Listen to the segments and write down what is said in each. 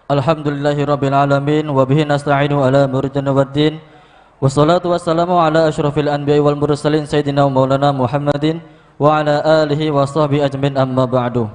Alhamdulillahirabbil alamin wa bihi nasta'inu ala murjana waddin. Wassalatu wassalamu ala asyrafil anbiya'i wal mursalin sayyidina Maulana Muhammadin wa ala alihi wa sahbihi ajmain, amma ba'du.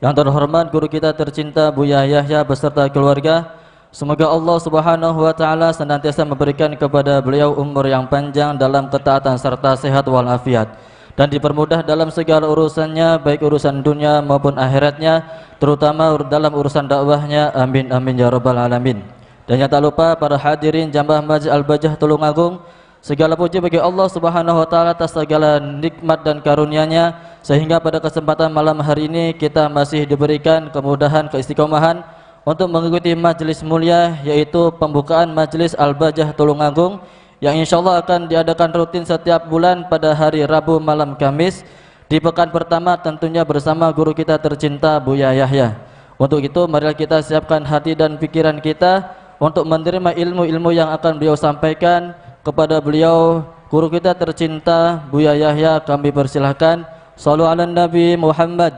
Yang terhormat guru kita tercinta Buya Yahya beserta keluarga, semoga Allah Subhanahu wa taala senantiasa memberikan kepada beliau umur yang panjang dalam ketaatan serta sehat walafiat, dan dipermudah dalam segala urusannya, baik urusan dunia maupun akhiratnya, terutama dalam urusan dakwahnya. Amin amin ya rabbal alamin. Dan yang tak lupa para hadirin jamaah Masjid Al-Bajah Tulungagung, segala puji bagi Allah Subhanahu wa taala atas segala nikmat dan karunia-Nya, sehingga pada kesempatan malam hari ini kita masih diberikan kemudahan, keistiqomahan untuk mengikuti majelis mulia, yaitu pembukaan Majelis Al-Bajah Tulungagung yang insyaallah akan diadakan rutin setiap bulan pada hari Rabu malam Kamis di pekan pertama, tentunya bersama guru kita tercinta Buya Yahya. Untuk itu marilah kita siapkan hati dan pikiran kita untuk menerima ilmu-ilmu yang akan beliau sampaikan. Kepada beliau guru kita tercinta Buya Yahya kami persilahkan. Shallu ala Nabi Muhammad,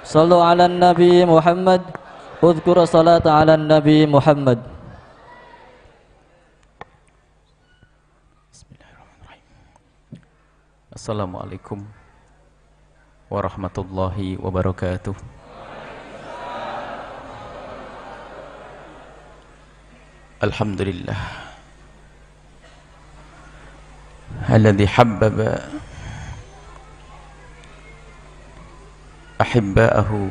Shallu ala Nabi Muhammad, Udhkur salata ala Nabi Muhammad. Assalamualaikum warahmatullahi wabarakatuh. Alhamdulillah alladhi habbaba ahibba'ahu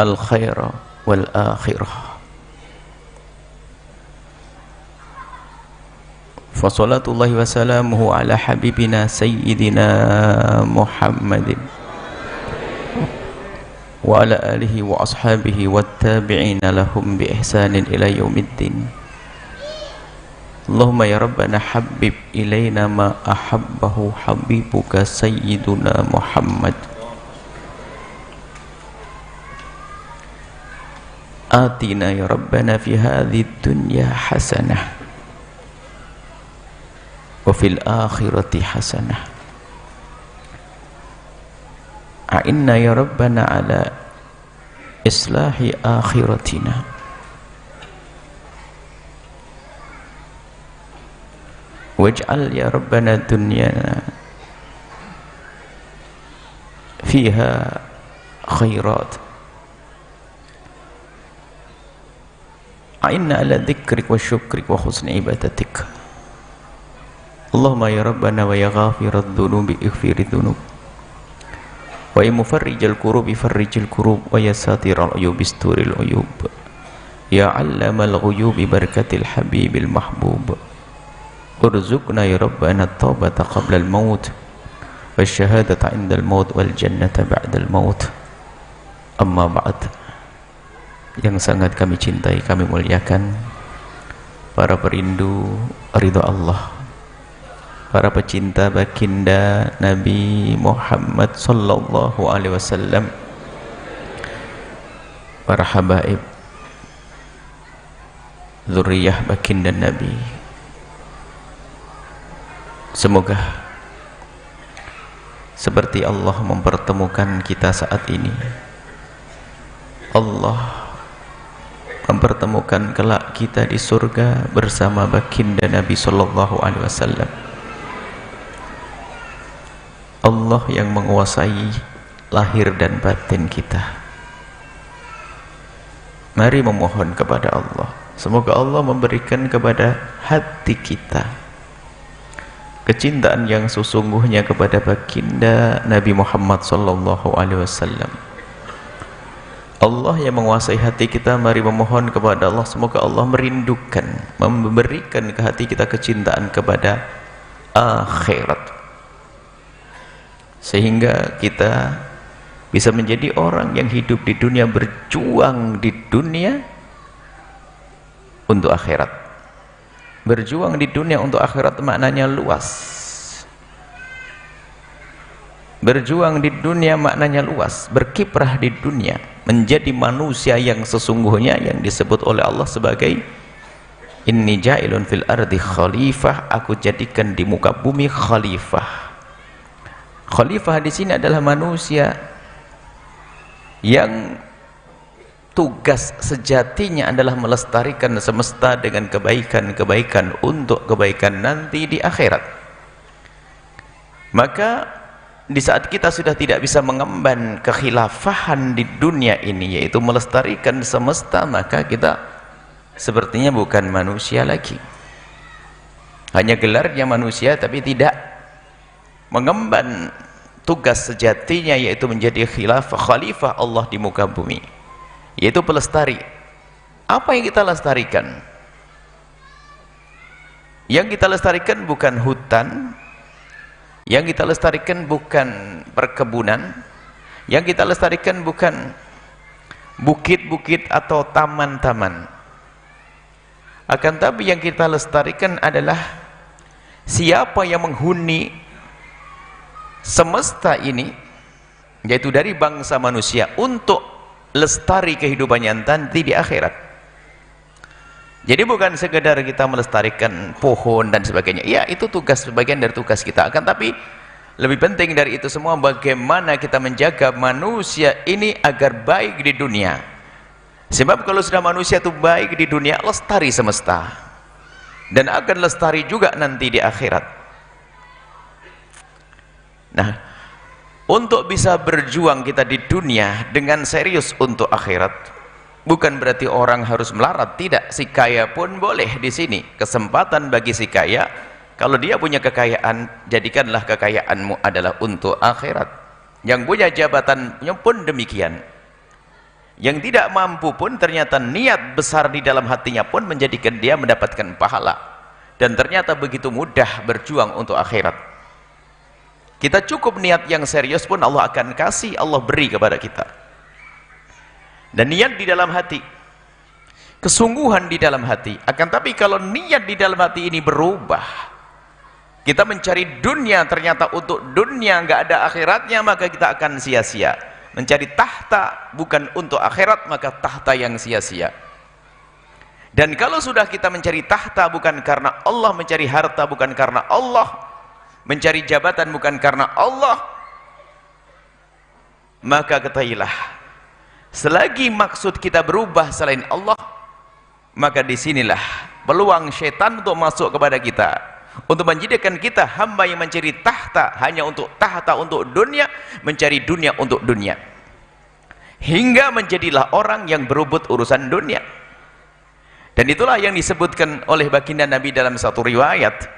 al-khaira wal akhirah. Fassalatullahi wassalamuhu ala habibina sayyidina Muhammadin wa ala alihi wa ashabihi wattabi'ina lahum bi ihsanin ila yaumiddin. Allahumma ya Rabbana habib ilayna ma ahabbahu habibuka sayyiduna Muhammad. Atina ya Rabbana fi hadhihi dunya hasanah wa fil akhirati hasanah. A'inna ya Rabbana ala islahi akhiratina. Waj'al ya Rabbana dunyana fiha khairat. A'inna ala dhikrik wa syukrik wa husni ibadatik. Allahumma ya Rabbana wa ya ghafiradz dzunubi ighfiridz dzunub wa ya mufarrijal kurubi farrijil kurub wa ya satiral uyubi isturil uyub ya 'allamal ghuyubi barakatil habibil mahbub. Urzuqna ya Rabbana at-taubata qabla al-maut wasyahadata 'indal maut wal jannata ba'dal maut. Amma ba'd. Yang sangat kami cintai, kami muliakan para perindu ridha Allah, para pecinta baginda Nabi Muhammad sallallahu alaihi wasallam, para habaib zuriyah baginda Nabi. Semoga seperti Allah mempertemukan kita saat ini, Allah mempertemukan kelak kita di surga bersama baginda Nabi sallallahu alaihi wasallam. Allah yang menguasai lahir dan batin kita. Mari memohon kepada Allah, semoga Allah memberikan kepada hati kita kecintaan yang sesungguhnya kepada baginda Nabi Muhammad sallallahu alaihi wasallam. Allah yang menguasai hati kita, mari memohon kepada Allah, semoga Allah merindukan, memberikan ke hati kita kecintaan kepada akhirat, sehingga kita bisa menjadi orang yang hidup di dunia, berjuang di dunia untuk akhirat. Berjuang di dunia untuk akhirat maknanya luas. Berjuang di dunia maknanya luas, berkiprah di dunia, menjadi manusia yang sesungguhnya yang disebut oleh Allah sebagai inni ja'ilun fil ardi khalifah, aku jadikan di muka bumi khalifah. Khalifah di sini adalah manusia yang tugas sejatinya adalah melestarikan semesta dengan kebaikan-kebaikan untuk kebaikan nanti di akhirat. Maka di saat kita sudah tidak bisa mengemban kekhilafahan di dunia ini, yaitu melestarikan semesta, maka kita sepertinya bukan manusia lagi. Hanya gelarnya manusia tapi tidak mengemban tugas sejatinya, yaitu menjadi khalifah Allah di muka bumi, yaitu pelestari. Apa yang kita lestarikan? Yang kita lestarikan bukan hutan, yang kita lestarikan bukan perkebunan, yang kita lestarikan bukan bukit-bukit atau taman-taman. Akan tapi yang kita lestarikan adalah siapa yang menghuni semesta ini, yaitu dari bangsa manusia, untuk lestari kehidupannya nanti di akhirat. Jadi bukan sekedar kita melestarikan pohon dan sebagainya, ya itu tugas, sebagian dari tugas kita. Akan tapi lebih penting dari itu semua, bagaimana kita menjaga manusia ini agar baik di dunia. Sebab kalau sudah manusia itu baik di dunia, lestari semesta, dan akan lestari juga nanti di akhirat. Nah, untuk bisa berjuang kita di dunia dengan serius untuk akhirat, bukan berarti orang harus melarat, tidak. Si kaya pun boleh di sini. Kesempatan bagi si kaya, kalau dia punya kekayaan, jadikanlah kekayaanmu adalah untuk akhirat. Yang punya jabatannya pun demikian. Yang tidak mampu pun ternyata niat besar di dalam hatinya pun menjadikan dia mendapatkan pahala. Dan ternyata begitu mudah berjuang untuk akhirat. Kita cukup niat yang serius pun Allah akan kasih, Allah beri kepada kita. Dan niat di dalam hati, kesungguhan di dalam hati. Akan tapi kalau niat di dalam hati ini berubah, kita mencari dunia, ternyata untuk dunia nggak ada akhiratnya, maka kita akan sia-sia. Mencari tahta bukan untuk akhirat, maka tahta yang sia-sia. Dan kalau sudah kita mencari tahta bukan karena Allah, mencari harta bukan karena Allah, mencari jabatan bukan karena Allah, maka ketahuilah, selagi maksud kita berubah selain Allah, maka disinilah peluang syaitan untuk masuk kepada kita, untuk menjadikan kita hamba yang mencari tahta hanya untuk tahta, untuk dunia, mencari dunia untuk dunia, hingga menjadilah orang yang berebut urusan dunia. Dan itulah yang disebutkan oleh baginda Nabi dalam satu riwayat.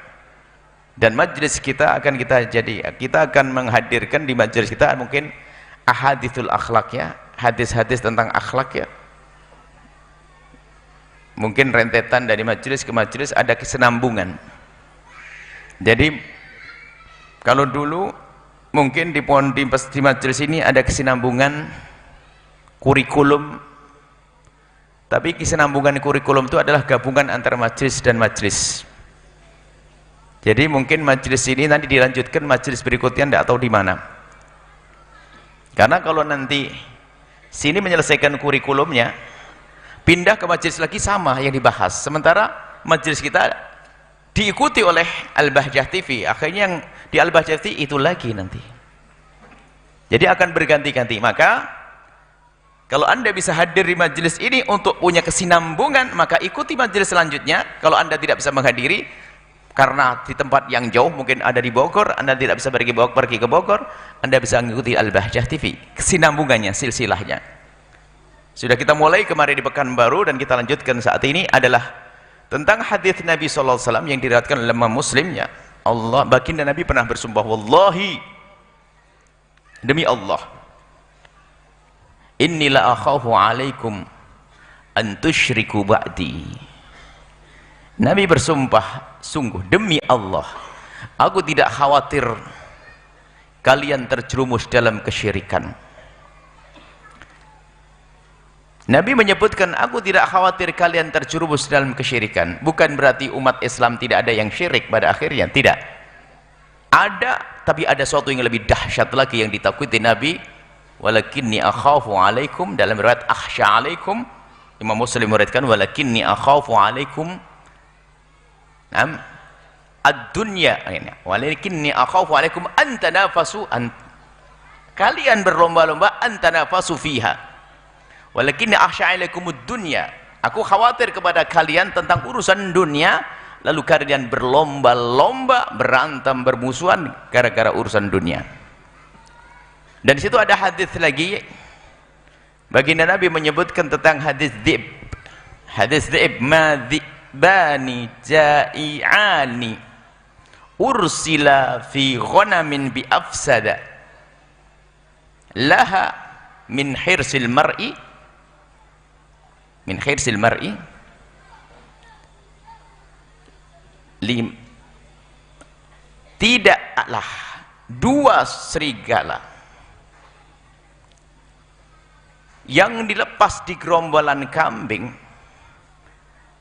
Dan majlis kita akan kita akan menghadirkan di majlis kita mungkin ahadithul akhlak, ya, hadis-hadis tentang akhlak, ya. Mungkin rentetan dari majlis ke majlis ada kesinambungan. Jadi kalau dulu mungkin di majlis ini ada kesinambungan kurikulum, tapi kesinambungan kurikulum itu adalah gabungan antara majlis dan majlis. Jadi mungkin majelis ini nanti dilanjutkan majelis berikutnya, tidak tahu di mana. Karena kalau nanti sini menyelesaikan kurikulumnya, pindah ke majelis lagi sama yang dibahas. Sementara majelis kita diikuti oleh Al-Bahjah TV, akhirnya yang di Al-Bahjah TV itu lagi nanti. Jadi akan berganti-ganti. Maka kalau Anda bisa hadir di majelis ini untuk punya kesinambungan, maka ikuti majelis selanjutnya. Kalau Anda tidak bisa menghadiri karena di tempat yang jauh, mungkin ada di Bogor, Anda tidak bisa pergi ke Bogor, Anda bisa mengikuti Al-Bahjah TV, kesinambungannya, silsilahnya. Sudah kita mulai kemarin di Pekanbaru, dan kita lanjutkan saat ini adalah tentang hadis Nabi SAW yang diriwayatkan oleh Imam Muslim, ya. Allah, baginda Nabi pernah bersumpah, wallahi, demi Allah, inni la akhafu alaikum an tusyriku ba'di. Nabi bersumpah, sungguh demi Allah, aku tidak khawatir kalian terjerumus dalam kesyirikan. Nabi menyebutkan, aku tidak khawatir kalian terjerumus dalam kesyirikan. Bukan berarti umat Islam tidak ada yang syirik pada akhirnya, tidak. Ada, tapi ada sesuatu yang lebih dahsyat lagi yang ditakuti Nabi. Walakinni akhafu alaikum, dalam riwayat akhsha alaikum, Imam Muslim meriwayatkan, walakinni akhafu alaikum ad-dunya, walakinni akhafu alaikum an tanafasu, kalian berlomba-lomba an tanafasu fiha, Walakinni akhsha 'alaikumud dunya. Aku khawatir kepada kalian tentang urusan dunia, lalu kalian berlomba-lomba, berantem, bermusuhan gara-gara urusan dunia. Dan di situ ada hadis lagi. Baginda Nabi menyebutkan tentang hadis dhib. Hadis dhib, ma dhibani ja'i'ani ursila fi ghanamin bi afsada laha min hirsil mar'i tidaklah dua serigala yang dilepas di gerombolan kambing,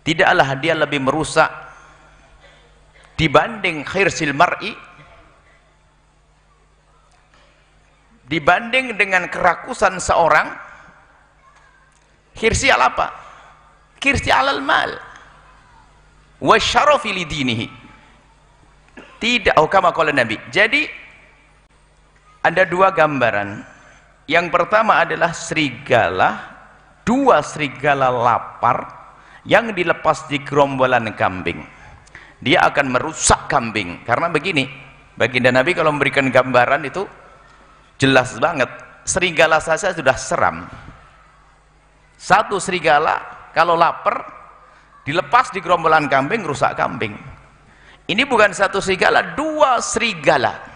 tidaklah dia lebih merusak dibanding khirsil mar'i, dibanding dengan kerakusan seorang. Khirsi ala apa? Khirsi alal mal wa syarafi lidinihi. Tidak, kama qala Nabi. Jadi ada dua gambaran. Yang pertama adalah serigala, dua serigala lapar yang dilepas di gerombolan kambing. Dia akan merusak kambing. Karena begini, baginda Nabi kalau memberikan gambaran itu jelas banget. Serigala saja sudah seram. Satu serigala kalau lapar dilepas di gerombolan kambing, rusak kambing. Ini bukan satu serigala, dua serigala.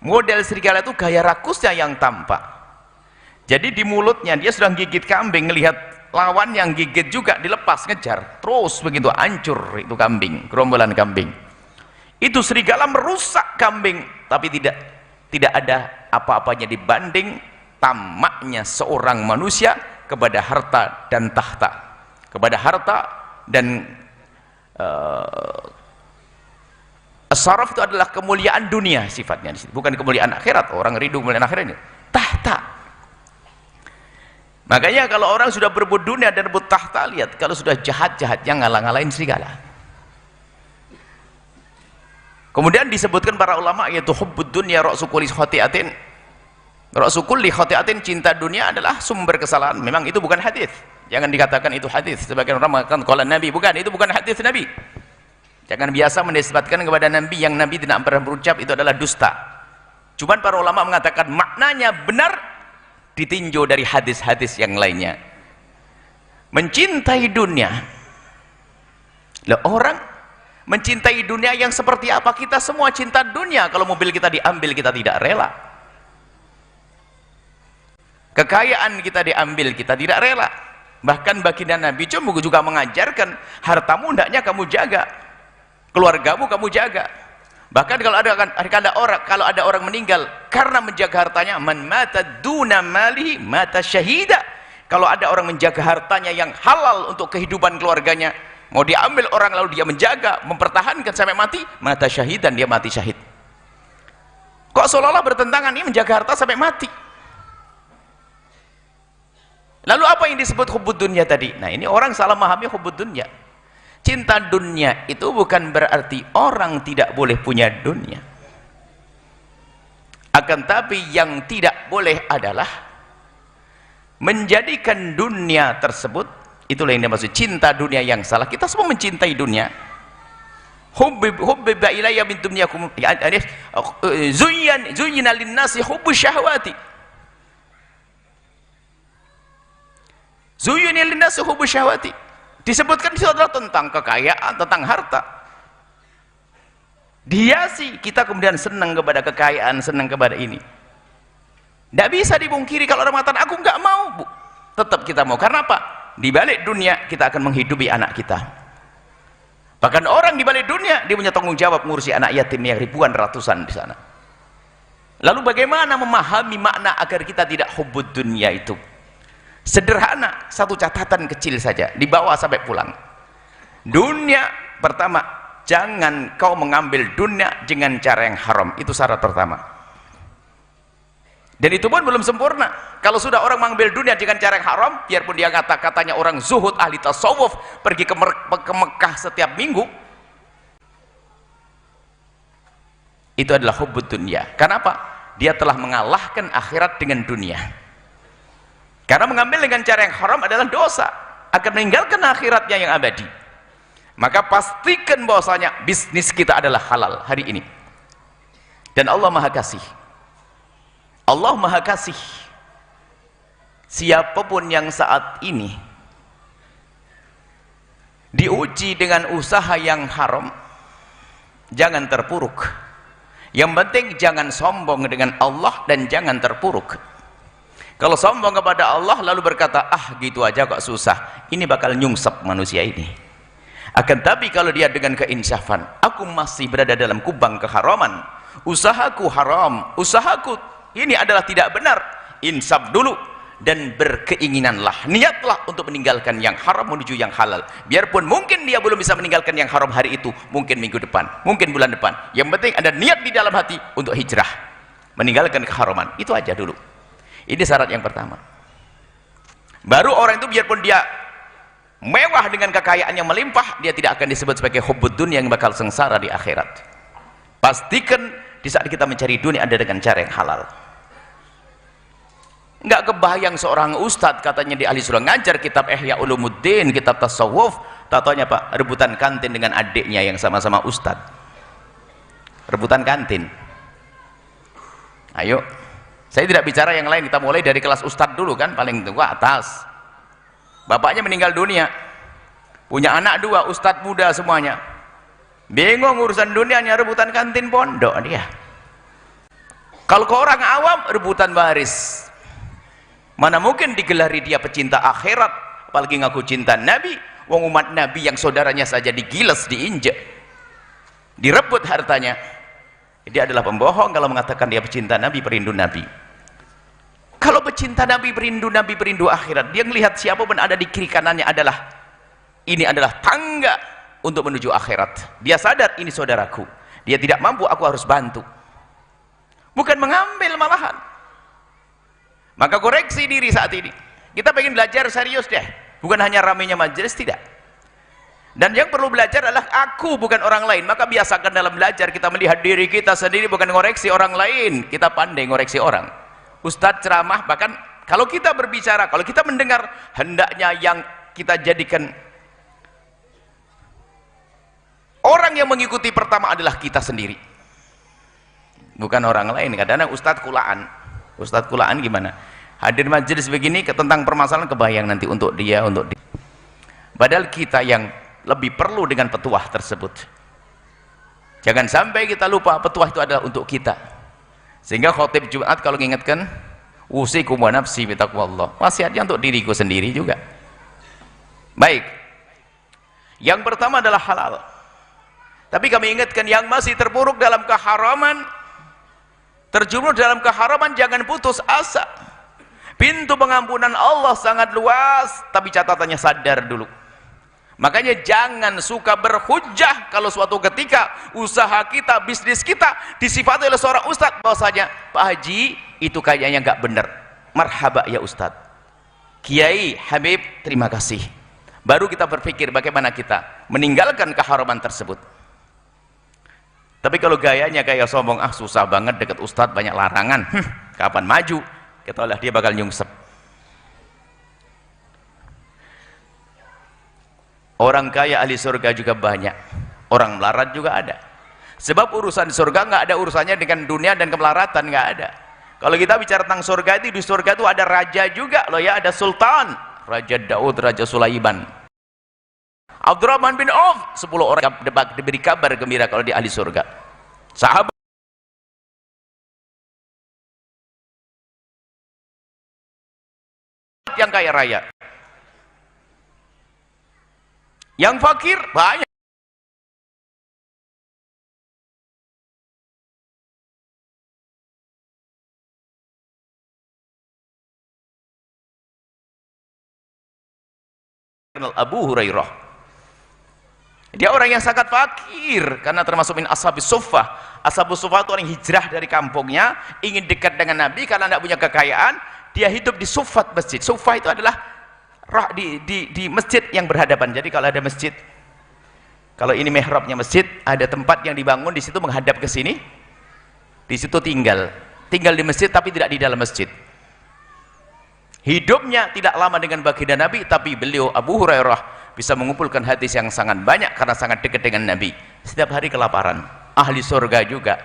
Model serigala itu gaya rakusnya yang tampak. Jadi di mulutnya dia sudah gigit kambing, melihat lawan yang gigit juga dilepas, ngejar terus begitu, hancur itu kambing, gerombolan kambing. Itu serigala merusak kambing, tapi tidak ada apa-apanya dibanding tamaknya seorang manusia kepada harta dan tahta, kepada harta dan as-saraf itu adalah kemuliaan dunia sifatnya di situ, bukan kemuliaan akhirat. Orang rindu kemuliaan akhirat ini tahta. Makanya kalau orang sudah berebut dunia dan berebut tahta, lihat kalau sudah jahat-jahatnya ngalah-ngalahin serigala. Kemudian disebutkan para ulama, yaitu hubbud dunya ra'su kulli khati'atin. Ra'su kulli khati'atin, cinta dunia adalah sumber kesalahan. Memang itu bukan hadis. Jangan dikatakan itu hadis. Sebagian orang mengatakan qala Nabi, bukan, itu bukan hadis Nabi. Jangan biasa menisbatkan kepada Nabi yang Nabi tidak pernah berucap, itu adalah dusta. Cuman para ulama mengatakan maknanya benar ditinjau dari hadis-hadis yang lainnya. Mencintai dunia. Lah orang mencintai dunia yang seperti apa? Kita semua cinta dunia. Kalau mobil kita diambil, kita tidak rela. Kekayaan kita diambil, kita tidak rela. Bahkan baginda Nabi juga mengajarkan, hartamu hendaknya kamu jaga, keluargamu kamu jaga. Bahkan kalau ada orang meninggal karena menjaga hartanya, man mata duna malihi mata syahida. Kalau ada orang menjaga hartanya yang halal untuk kehidupan keluarganya, mau diambil orang lalu dia menjaga, mempertahankan sampai mati, mata syahidan, dia mati syahid. Kok seolah-olah bertentangan, ini menjaga harta sampai mati. Lalu apa yang disebut hubbud dunya tadi? Nah, ini orang salah memahami hubbud dunya. Cinta dunia itu bukan berarti orang tidak boleh punya dunia. Akan tapi yang tidak boleh adalah menjadikan dunia tersebut, itulah yang dimaksud cinta dunia yang salah. Kita semua mencintai dunia. Hubbiba ilayya min dunyakum zuyyina lin-nasi hubbus syahawati. Zuyyina lin-nasi hubbus syahawati. Disebutkan itu adalah tentang kekayaan, tentang harta. Dihiasi, kita kemudian senang kepada kekayaan, senang kepada ini. Tidak bisa dipungkiri kalau orang mengatakan aku nggak mau, Bu. Tetap kita mau. Karena apa? Di balik dunia kita akan menghidupi anak kita. Bahkan orang di balik dunia dia punya tanggung jawab mengurusi anak yatim yang ribuan, ratusan di sana. Lalu bagaimana memahami makna agar kita tidak hubbud dunia itu? Sederhana, satu catatan kecil saja, dibawa sampai pulang. Dunia, pertama, jangan kau mengambil dunia dengan cara yang haram. Itu syarat pertama. Dan itu pun belum sempurna. Kalau sudah orang mengambil dunia dengan cara yang haram, biarpun dia kata-katanya orang zuhud, ahli tasawuf, pergi ke Mekah setiap minggu, itu adalah hubbud dunya. Kenapa? Dia telah mengalahkan akhirat dengan dunia. Karena mengambil dengan cara yang haram adalah dosa, akan meninggalkan akhiratnya yang abadi. Maka pastikan bahwasanya bisnis kita adalah halal hari ini. Dan Allah Maha Kasih. Allah Maha Kasih. Siapapun yang saat ini diuji dengan usaha yang haram, jangan terpuruk. Yang penting jangan sombong dengan Allah dan jangan terpuruk. Kalau sombong kepada Allah lalu berkata, ah gitu aja kok susah, ini bakal nyungsep manusia ini. Akan tapi kalau dia dengan keinsafan, aku masih berada dalam kubang keharaman, usahaku haram, usahaku ini adalah tidak benar, insaf dulu dan berkeinginanlah, niatlah untuk meninggalkan yang haram menuju yang halal. Biarpun mungkin dia belum bisa meninggalkan yang haram hari itu, mungkin minggu depan, mungkin bulan depan, yang penting ada niat di dalam hati untuk hijrah, meninggalkan keharaman. Itu aja dulu. Ini syarat yang pertama. Baru orang itu biarpun dia mewah dengan kekayaan yang melimpah, dia tidak akan disebut sebagai hubbud dunya yang bakal sengsara di akhirat. Pastikan di saat kita mencari dunia ada dengan cara yang halal. Enggak kebayang seorang ustadz katanya di ahli surga ngajar kitab Ihya Ulumuddin, kitab tasawuf, tatanya Pak, rebutan kantin dengan adiknya yang sama-sama ustadz. Rebutan kantin. Ayo. Saya tidak bicara yang lain, kita mulai dari kelas ustadz dulu kan, paling tua atas. Bapaknya meninggal dunia, punya anak dua, ustadz muda semuanya. Bingung urusan dunianya, rebutan kantin pondok dia. Kalau ke orang awam, rebutan baris. Mana mungkin digelari dia pecinta akhirat, apalagi ngaku cinta Nabi. Wong umat Nabi yang saudaranya saja digiles, diinjek, direbut hartanya. Dia adalah pembohong kalau mengatakan dia pecinta Nabi, perindu Nabi. Kalau pecinta Nabi, perindu akhirat, dia melihat siapapun ada di kiri kanannya adalah, ini adalah tangga untuk menuju akhirat. Dia sadar ini saudaraku, dia tidak mampu, aku harus bantu. Bukan mengambil malahan. Maka koreksi diri saat ini. Kita pengen belajar serius deh, bukan hanya ramainya majelis, tidak. Dan yang perlu belajar adalah aku, bukan orang lain. Maka biasakan dalam belajar kita melihat diri kita sendiri, bukan ngoreksi orang lain. Kita pandai ngoreksi orang. Ustadz ceramah, bahkan kalau kita berbicara, kalau kita mendengar, hendaknya yang kita jadikan orang yang mengikuti pertama adalah kita sendiri, bukan orang lain. Kadang-kadang ustadz kulaan. Ustadz kulaan gimana? Hadir majelis begini tentang permasalahan, kebayang nanti untuk dia, untuk dia. Padahal kita yang lebih perlu dengan petuah tersebut. Jangan sampai kita lupa petuah itu adalah untuk kita. Sehingga khotib Jumat kalau mengingatkan, usikum wa nafsi bitaqwallah, wasiatnya untuk diriku sendiri juga. Baik, yang pertama adalah halal. Tapi kami ingatkan yang masih terpuruk dalam keharaman, terjerumus dalam keharaman, jangan putus asa. Pintu pengampunan Allah sangat luas, tapi catatannya sadar dulu. Makanya jangan suka berhujjah kalau suatu ketika usaha kita, bisnis kita disifati oleh seorang ustadz bahwasanya, Pak Haji itu kayaknya nggak benar. Marhaba ya ustadz, Kiai Habib terima kasih. Baru kita berpikir bagaimana kita meninggalkan keharaman tersebut. Tapi kalau gayanya kayak sombong, ah susah banget dekat ustadz, banyak larangan, kapan maju, ketahuilah dia bakal nyungsep. Orang kaya ahli surga juga banyak, orang melarat juga ada. Sebab urusan surga nggak ada urusannya dengan dunia dan kemelaratan, nggak ada. Kalau kita bicara tentang surga itu, di surga itu ada raja juga loh ya, ada sultan, Raja Daud, Raja Sulaiman, Abdurrahman bin Auf, 10 orang diberi kabar gembira kalau di ahli surga. Sahabat yang kaya raya, yang fakir banyak. Abu Hurairah, dia orang yang sangat fakir karena termasuk min ashabis suffah. Ashabus suffah itu orang hijrah dari kampungnya, ingin dekat dengan Nabi karena tidak punya kekayaan. Dia hidup di suffat masjid. Suffah itu adalah di masjid yang berhadapan. Jadi kalau ada masjid, kalau ini mihrabnya masjid, ada tempat yang dibangun di situ menghadap ke sini, di situ tinggal di masjid tapi tidak di dalam masjid. Hidupnya tidak lama dengan baginda Nabi, tapi beliau Abu Hurairah bisa mengumpulkan hadis yang sangat banyak karena sangat dekat dengan Nabi. Setiap hari kelaparan. Ahli surga juga.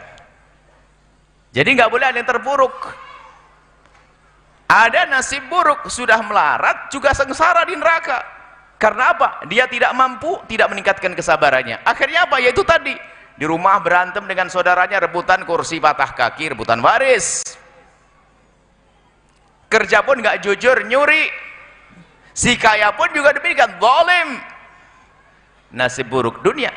Jadi nggak boleh ada yang terpuruk. Ada nasib buruk, sudah melarat juga sengsara di neraka. Karena apa? Dia tidak mampu, tidak meningkatkan kesabarannya. Akhirnya apa? Yaitu tadi, di rumah berantem dengan saudaranya, rebutan kursi, patah kaki, rebutan waris. Kerja pun nggak jujur, nyuri. Si kaya pun juga demikian, zalim. Nasib buruk dunia.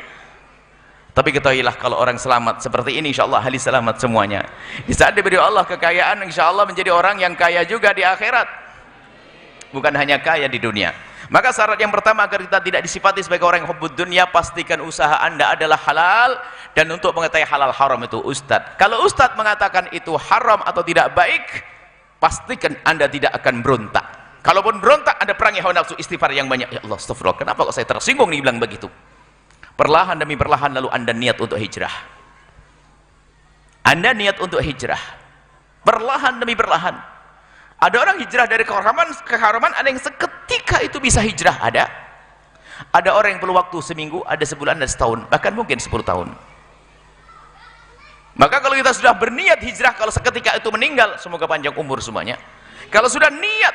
Tapi ketahuilah, kalau orang selamat seperti ini, insya Allah ahli selamat semuanya. Di saat diberi Allah kekayaan, insya Allah menjadi orang yang kaya juga di akhirat, bukan hanya kaya di dunia. Maka syarat yang pertama agar kita tidak disifati sebagai orang yang hubbud dunia, pastikan usaha anda adalah halal. Dan untuk mengetahui halal haram itu ustadz. Kalau ustadz mengatakan itu haram atau tidak baik, pastikan anda tidak akan berontak. Kalaupun berontak, anda perangi hawa nafsu, istighfar yang banyak. Ya Allah, astagfirullah, kenapa kok saya tersinggung nih bilang begitu? Perlahan demi perlahan, lalu anda niat untuk hijrah. Anda niat untuk hijrah. Perlahan demi perlahan. Ada orang hijrah dari keharaman, ada yang seketika itu bisa hijrah, ada. Ada orang yang perlu waktu seminggu, ada sebulan, ada setahun, bahkan mungkin 10 tahun. Maka kalau kita sudah berniat hijrah, kalau seketika itu meninggal, semoga panjang umur semuanya. Kalau sudah niat,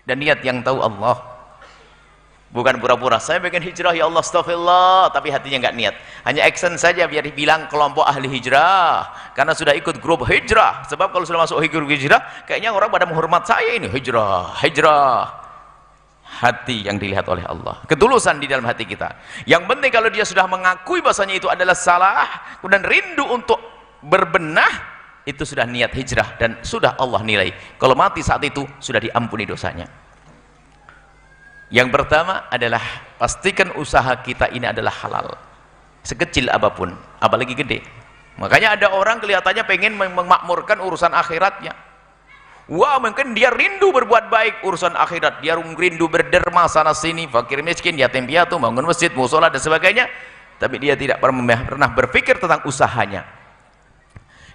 dan niat yang tahu Allah, bukan pura-pura saya pengen hijrah ya Allah astagfirullah, tapi hatinya nggak niat, hanya action saja biar dibilang kelompok ahli hijrah, karena sudah ikut grup hijrah. Sebab kalau sudah masuk grup hijrah, kayaknya orang pada menghormat saya, ini hijrah, hijrah. Hati yang dilihat oleh Allah, ketulusan di dalam hati kita. Yang penting kalau dia sudah mengakui bahasanya itu adalah salah, kemudian rindu untuk berbenah, itu sudah niat hijrah dan sudah Allah nilai. Kalau mati saat itu sudah diampuni dosanya. Yang pertama adalah pastikan usaha kita ini adalah halal, sekecil apapun, apalagi gede. Makanya ada orang kelihatannya pengen memakmurkan urusan akhiratnya. Wah, mungkin dia rindu berbuat baik urusan akhirat, dia rindu berderma sana sini, fakir miskin, yatim piatu, bangun masjid, musola dan sebagainya, tapi dia tidak pernah berpikir tentang usahanya.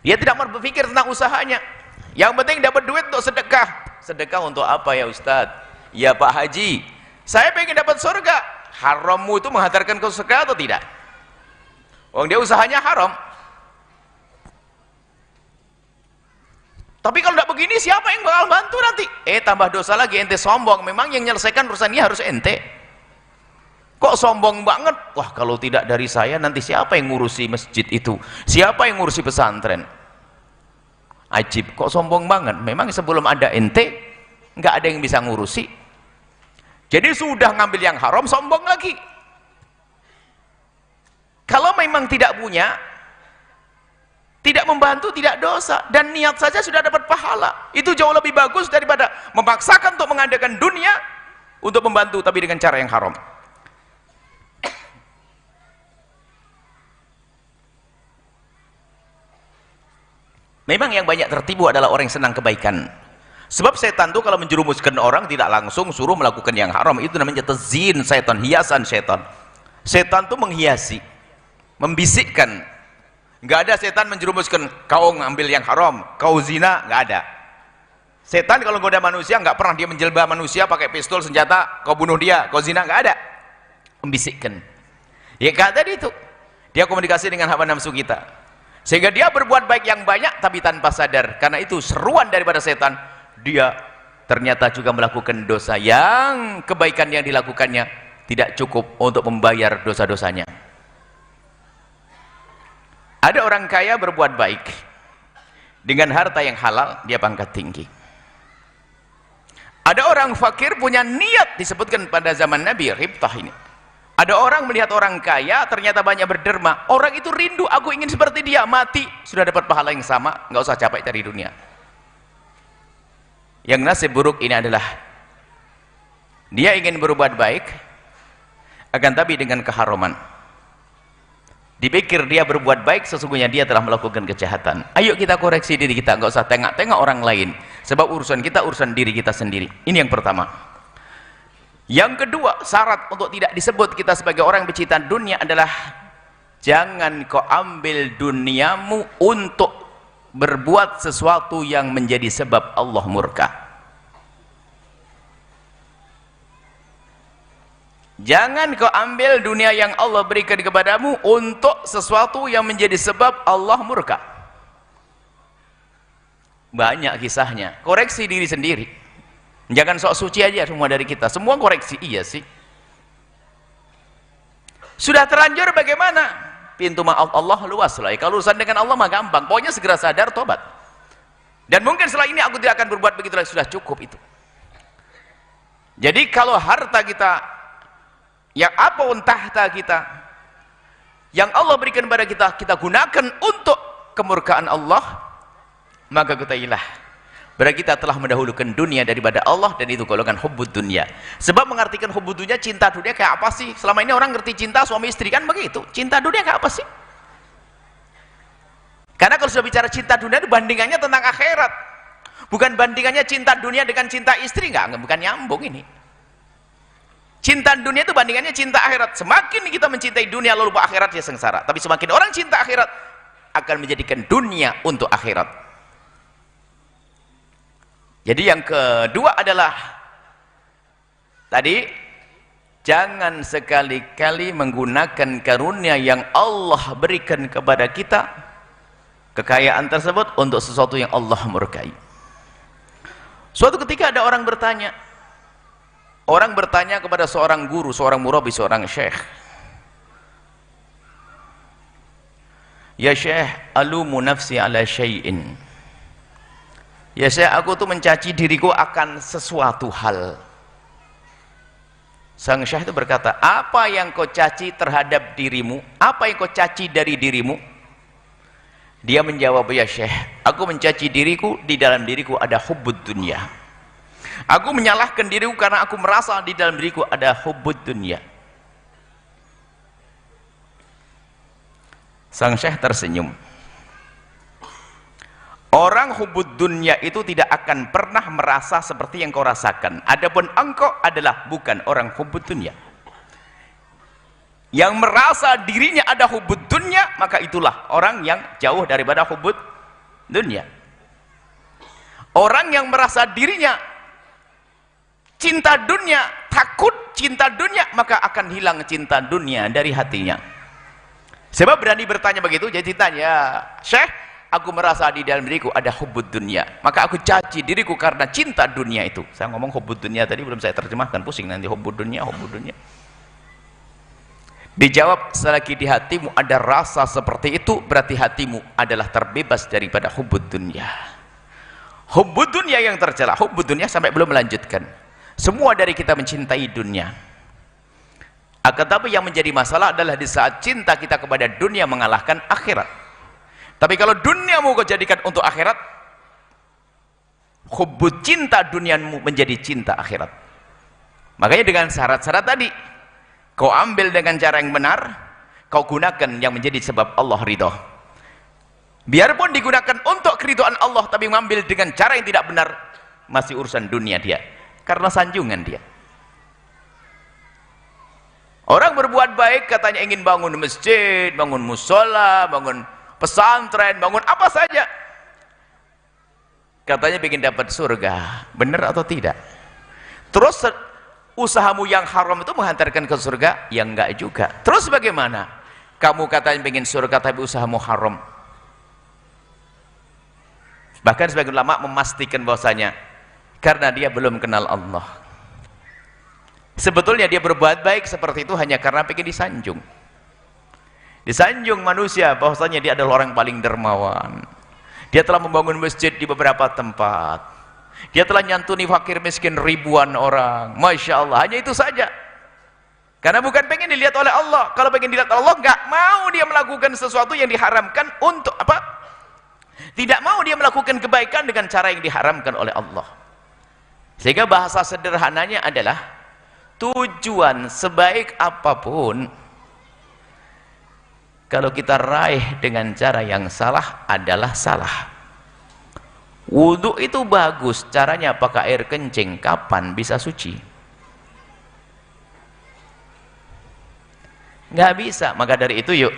Dia tidak pernah berpikir tentang usahanya. Yang penting dapat duit untuk sedekah. Sedekah untuk apa ya Ustadz? Ya Pak Haji, saya pengen dapat surga. Harammu itu menghantarkan ke surga atau tidak? Oh, dia usahanya haram. Tapi kalau tidak begini, siapa yang bakal bantu nanti? Tambah dosa lagi, ente sombong. Memang yang menyelesaikan urusan ini harus ente. Kok sombong banget? Wah, kalau tidak dari saya, nanti siapa yang ngurusi masjid itu? Siapa yang ngurusi pesantren? Ajib, kok sombong banget? Memang sebelum ada ente, nggak ada yang bisa ngurusi. Jadi sudah ngambil yang haram, sombong lagi. Kalau memang tidak punya, tidak membantu, tidak dosa, dan niat saja sudah dapat pahala. Itu jauh lebih bagus daripada memaksakan untuk mengadakan dunia untuk membantu tapi dengan cara yang haram. Memang yang banyak tertipu adalah orang yang senang kebaikan. Sebab setan itu kalau menjerumuskan orang tidak langsung suruh melakukan yang haram, itu namanya tazyin setan, hiasan setan. Setan itu menghiasi, membisikkan. Nggak ada setan menjerumuskan kau ngambil yang haram, kau zina, nggak ada. Setan kalau goda manusia nggak pernah dia menjelma manusia pakai pistol senjata, kau bunuh dia, kau zina, nggak ada. Membisikkan. Ya kayak tadi itu, dia komunikasi dengan hawa nafsu kita, sehingga dia berbuat baik yang banyak tapi tanpa sadar. Karena itu seruan daripada setan, dia ternyata juga melakukan dosa yang kebaikan yang dilakukannya tidak cukup untuk membayar dosa-dosanya. Ada orang kaya berbuat baik dengan harta yang halal, dia pangkat tinggi. Ada orang fakir punya niat, disebutkan pada zaman Nabi Ribtah ini. Ada orang melihat orang kaya ternyata banyak berderma, orang itu rindu, aku ingin seperti dia, mati sudah dapat pahala yang sama, nggak usah capek cari dunia. Yang nasib buruk ini adalah dia ingin berbuat baik akan tapi dengan keharaman. Dipikir dia berbuat baik, sesungguhnya dia telah melakukan kejahatan. Ayo kita koreksi diri kita, nggak usah tengok-tengok orang lain, sebab urusan kita urusan diri kita sendiri. Ini yang pertama. Yang kedua, syarat untuk tidak disebut kita sebagai orang yang pecinta dunia adalah jangan kau ambil duniamu untuk berbuat sesuatu yang menjadi sebab Allah murka. Jangan kau ambil dunia yang Allah berikan kepadamu untuk sesuatu yang menjadi sebab Allah murka. Banyak kisahnya. Koreksi diri sendiri. Jangan sok suci aja semua dari kita. Semua koreksi, iya sih. Sudah terlanjur bagaimana? Pintu maaf Allah luas lah. Kalau urusan dengan Allah mah gampang. Pokoknya segera sadar, tobat. Dan mungkin setelah ini aku tidak akan berbuat begitu lagi. Sudah cukup itu. Jadi kalau harta kita, yang apapun tahta kita, yang Allah berikan kepada kita, kita gunakan untuk kemurkaan Allah, maka ketahuilah, berarti kita telah mendahulukan dunia daripada Allah, dan itu golongan hubbud dunia. Sebab mengartikan hubbud dunia, cinta dunia kayak apa sih? Selama ini orang ngerti cinta suami istri kan begitu. Cinta dunia kayak apa sih? Karena kalau sudah bicara cinta dunia itu bandingannya tentang akhirat. Bukan bandingannya cinta dunia dengan cinta istri, enggak, bukan nyambung ini. Cinta dunia itu bandingannya cinta akhirat. Semakin kita mencintai dunia lalu lupa akhirat, ya sengsara. Tapi semakin orang cinta akhirat, akan menjadikan dunia untuk akhirat. Jadi yang kedua adalah tadi, jangan sekali-kali menggunakan karunia yang Allah berikan kepada kita, kekayaan tersebut, untuk sesuatu yang Allah murkai. Suatu ketika ada orang bertanya, kepada seorang guru, seorang murabi, seorang syekh, ya syekh, alumu nafsi ala syai'in. Ya syekh, aku tuh mencaci diriku akan sesuatu hal. Sang syekh itu berkata, apa yang kau caci terhadap dirimu? Apa yang kau caci dari dirimu? Dia menjawab, ya syekh, aku mencaci diriku, di dalam diriku ada hubbud dunia. Aku menyalahkan diriku karena aku merasa di dalam diriku ada hubbud dunia. Sang syekh tersenyum. Orang hubbud dunia itu tidak akan pernah merasa seperti yang kau rasakan. Adapun engkau adalah bukan orang hubbud dunia. Yang merasa dirinya ada hubbud dunia, maka itulah orang yang jauh daripada hubbud dunia. Orang yang merasa dirinya cinta dunia, takut cinta dunia, maka akan hilang cinta dunia dari hatinya. Sebab berani bertanya begitu, jadi tanya, syekh, aku merasa di dalam diriku ada hubbud dunia, maka aku caci diriku karena cinta dunia itu. Saya ngomong hubbud dunia tadi belum saya terjemahkan, pusing nanti hubbud dunia, hubbud dunia. Dijawab, selagi di hatimu ada rasa seperti itu, berarti hatimu adalah terbebas daripada hubbud dunia. Hubbud dunia yang tercela, hubbud dunia sampai belum melanjutkan. Semua dari kita mencintai dunia. Akan tapi yang menjadi masalah adalah di saat cinta kita kepada dunia mengalahkan akhirat. Tapi kalau dunia mau kau jadikan untuk akhirat, hubbud cinta duniamu menjadi cinta akhirat. Makanya dengan syarat-syarat tadi, kau ambil dengan cara yang benar, kau gunakan yang menjadi sebab Allah ridho. Biarpun digunakan untuk keridhaan Allah, tapi mengambil dengan cara yang tidak benar, masih urusan dunia dia, karena sanjungan dia. Orang berbuat baik katanya ingin bangun masjid, bangun musola, bangun pesantren, bangun apa saja, katanya ingin dapat surga. Benar atau tidak? Terus usahamu yang haram itu menghantarkan ke surga? Ya enggak juga. Terus bagaimana? Kamu katanya ingin surga tapi usahamu haram. Bahkan sebagian ulama memastikan bahwasanya karena dia belum kenal Allah. Sebetulnya dia berbuat baik seperti itu hanya karena ingin disanjung. Disanjung manusia bahwasanya dia adalah orang paling dermawan. Dia telah membangun masjid di beberapa tempat. Dia telah nyantuni fakir miskin ribuan orang. Masya Allah, hanya itu saja. Karena bukan pengen dilihat oleh Allah. Kalau pengen dilihat oleh Allah, nggak mau dia melakukan sesuatu yang diharamkan untuk apa? Tidak mau dia melakukan kebaikan dengan cara yang diharamkan oleh Allah. Sehingga bahasa sederhananya adalah, tujuan sebaik apapun, kalau kita raih dengan cara yang salah adalah salah. Wudhu itu bagus, caranya pakai air kencing, kapan bisa suci? Nggak bisa. Maka dari itu yuk,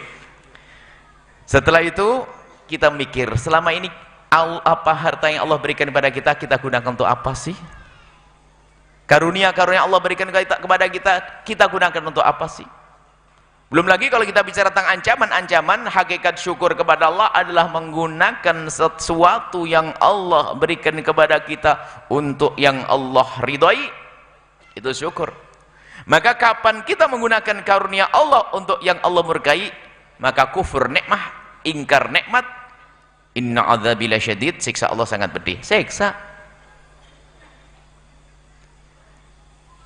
setelah itu kita mikir, selama ini apa harta yang Allah berikan kepada kita, kita gunakan untuk apa sih? Karunia-karunia Allah berikan kepada kita, kita gunakan untuk apa sih? Belum lagi kalau kita bicara tentang ancaman-ancaman, hakikat syukur kepada Allah adalah menggunakan sesuatu yang Allah berikan kepada kita untuk yang Allah ridhai, itu syukur. Maka kapan kita menggunakan karunia Allah untuk yang Allah murkai, maka kufur nikmah, ingkar nikmat, inna adzabi lasyadid, siksa Allah sangat pedih. Siksa.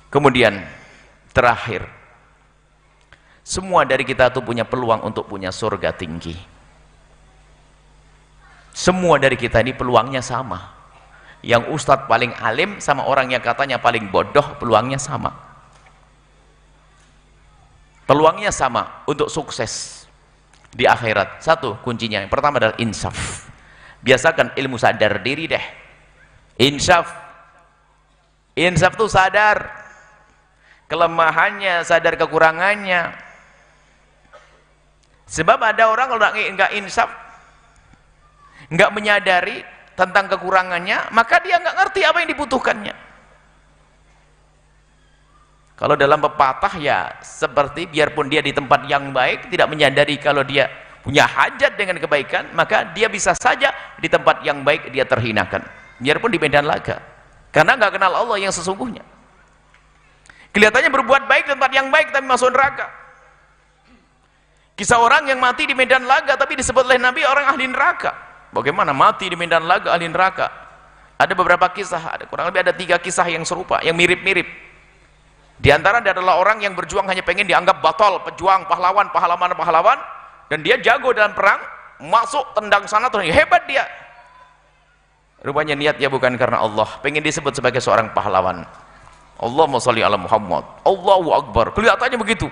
Kemudian terakhir, semua dari kita itu punya peluang untuk punya surga tinggi. Semua dari kita ini peluangnya sama. Yang ustadz paling alim sama orang yang katanya paling bodoh, peluangnya sama. Peluangnya sama untuk sukses di akhirat. Satu kuncinya, yang pertama adalah insaf. Biasakan ilmu sadar diri deh. Insaf. Insaf itu sadar kelemahannya, sadar kekurangannya. Sebab ada orang kalau nggak insaf, nggak menyadari tentang kekurangannya, maka dia nggak ngerti apa yang dibutuhkannya. Kalau dalam pepatah ya seperti, biarpun dia di tempat yang baik, tidak menyadari kalau dia punya hajat dengan kebaikan, maka dia bisa saja di tempat yang baik dia terhinakan, biarpun di medan laga, karena nggak kenal Allah yang sesungguhnya. Kelihatannya berbuat baik di tempat yang baik tapi masuk neraka. Kisah orang yang mati di medan laga tapi disebut oleh Nabi orang ahli neraka. Bagaimana mati di medan laga ahli neraka? Ada beberapa kisah, kurang lebih ada 3 kisah yang serupa, yang mirip-mirip. Di antara adalah orang yang berjuang hanya pengen dianggap batal, pejuang, pahlawan, dan dia jago dalam perang, masuk tendang sana tuh hebat dia. Rupanya niatnya bukan karena Allah, pengen disebut sebagai seorang pahlawan. Allahumma sholli ala Muhammad, Allahu Akbar, kelihatannya begitu,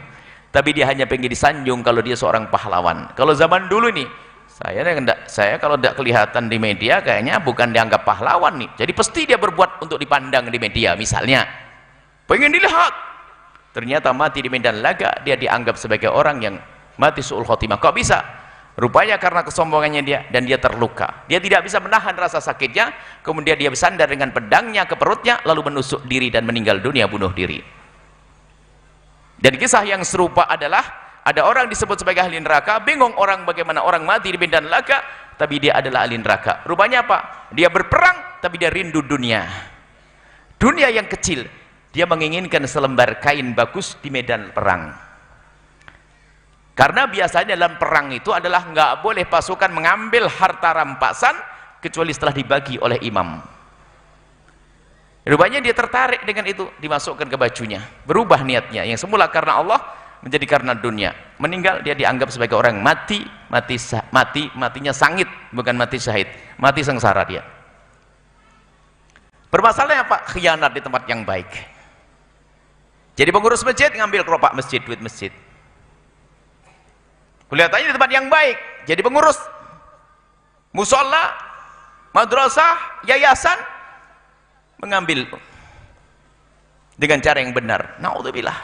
tapi dia hanya pengen disanjung kalau dia seorang pahlawan. Kalau zaman dulu nih, saya kalau tidak kelihatan di media kayaknya bukan dianggap pahlawan nih, jadi pasti dia berbuat untuk dipandang di media. Misalnya pengen dilihat, ternyata mati di medan laga dia dianggap sebagai orang yang mati su'ul khotimah. Kok bisa? Rupanya karena kesombongannya dia, dan dia terluka, dia tidak bisa menahan rasa sakitnya, kemudian dia bersandar dengan pedangnya ke perutnya, lalu menusuk diri dan meninggal dunia, bunuh diri. Dan kisah yang serupa adalah ada orang disebut sebagai ahli neraka, bingung orang bagaimana orang mati di medan laga tapi dia adalah ahli neraka. Rupanya apa? Dia berperang tapi dia rindu dunia, dunia yang kecil. Dia menginginkan selembar kain bagus di medan perang. Karena biasanya dalam perang itu adalah nggak boleh pasukan mengambil harta rampasan kecuali setelah dibagi oleh imam. Rupanya dia tertarik dengan itu, dimasukkan ke bajunya, berubah niatnya, yang semula karena Allah menjadi karena dunia. Meninggal dia dianggap sebagai orang matinya sangit, bukan mati syahid, mati sengsara dia. Permasalahannya apa? Khianat di tempat yang baik. Jadi pengurus masjid ngambil keropak masjid, duit masjid. Kelihatannya di tempat yang baik, jadi pengurus musola, madrasah, yayasan, mengambil dengan cara yang benar. Naudzubillah.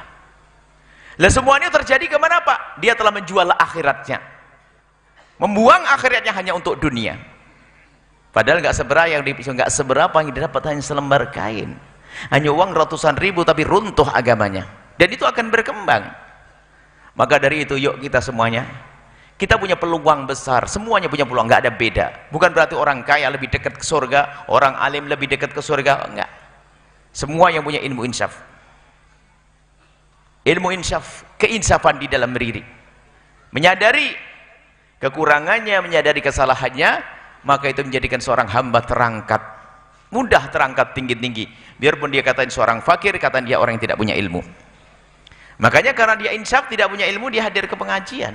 Lah semuanya terjadi kemana Pak? Dia telah menjual akhiratnya, membuang akhiratnya hanya untuk dunia. Padahal nggak seberapa yang didapat hanya selembar kain, hanya uang ratusan ribu, tapi runtuh agamanya, dan itu akan berkembang. Maka dari itu yuk kita semuanya, kita punya peluang besar, semuanya punya peluang, nggak ada beda. Bukan berarti orang kaya lebih dekat ke surga, orang alim lebih dekat ke surga, enggak. Semua yang punya ilmu insaf, keinsafan di dalam diri, menyadari kekurangannya, menyadari kesalahannya, maka itu menjadikan seorang hamba terangkat, mudah terangkat tinggi-tinggi. Biarpun dia katain seorang fakir, katain dia orang yang tidak punya ilmu. Makanya karena dia insaf, tidak punya ilmu, dia hadir ke pengajian.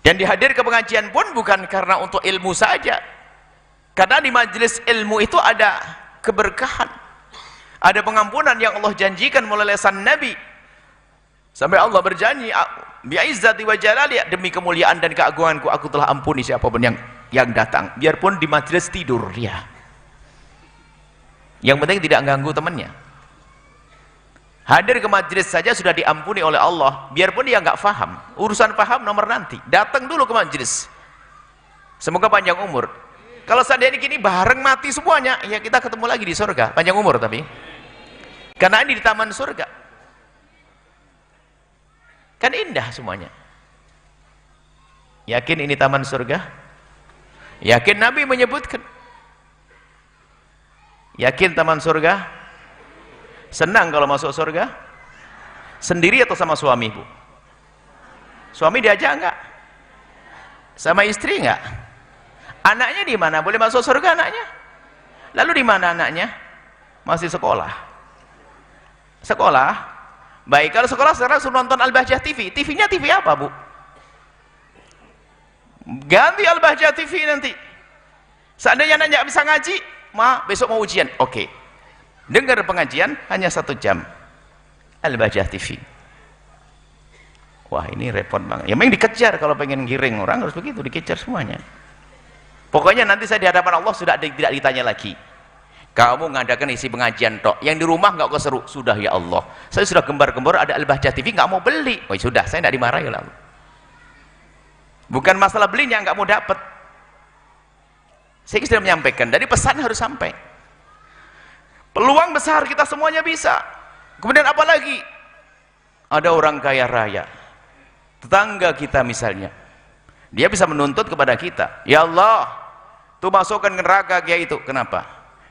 Dan dihadir ke pengajian pun bukan karena untuk ilmu saja, karena di majelis ilmu itu ada keberkahan, ada pengampunan yang Allah janjikan melalui lisan Nabi. Sampai Allah berjanji, bi'izzati wa jalali, demi kemuliaan dan keagunganku aku telah ampuni siapapun yang datang, biarpun di majelis tidur dia, yang penting tidak ganggu temannya. Hadir ke majelis saja sudah diampuni oleh Allah, biarpun dia nggak faham. Urusan faham nomor nanti, datang dulu ke majelis. Semoga panjang umur. Kalau seandainya gini bareng mati semuanya, ya kita ketemu lagi di surga, panjang umur tapi. Karena ini di taman surga. Kan indah semuanya. Yakin ini taman surga? Yakin Nabi menyebutkan? Yakin taman surga? Senang kalau masuk surga? Sendiri atau sama suami, Bu? Suami diajak enggak? Sama istri enggak? Anaknya di mana? Boleh masuk surga anaknya? Lalu di mana anaknya? Masih sekolah. Sekolah? Baik, kalau sekolah sekarang suruh nonton Al-Bahjah TV. TV-nya TV apa, Bu? Ganti Al-Bahjah TV nanti. Seandainya anak nggak bisa ngaji, Ma, besok mau ujian. Oke. Dengar pengajian hanya 1 jam. Al-Bahjah TV. Wah, ini repot banget. Ya memang dikejar kalau pengen giring orang harus begitu, dikejar semuanya. Pokoknya nanti saya di hadapan Allah sudah tidak ditanya lagi. Kamu mengadakan isi pengajian tok, yang di rumah nggak keseru. Sudah ya Allah. Saya sudah gembar-gembor ada Al-Bahjah TV nggak mau beli. Oh sudah, saya tidak dimarahi lalu. Bukan masalah belinya, nggak mau dapat. Saya sudah menyampaikan, jadi pesan harus sampai. Peluang besar kita semuanya bisa. Kemudian apa lagi? Ada orang kaya raya, tetangga kita misalnya, dia bisa menuntut kepada kita, ya Allah, tuh masukkan neraka kiai itu. Kenapa?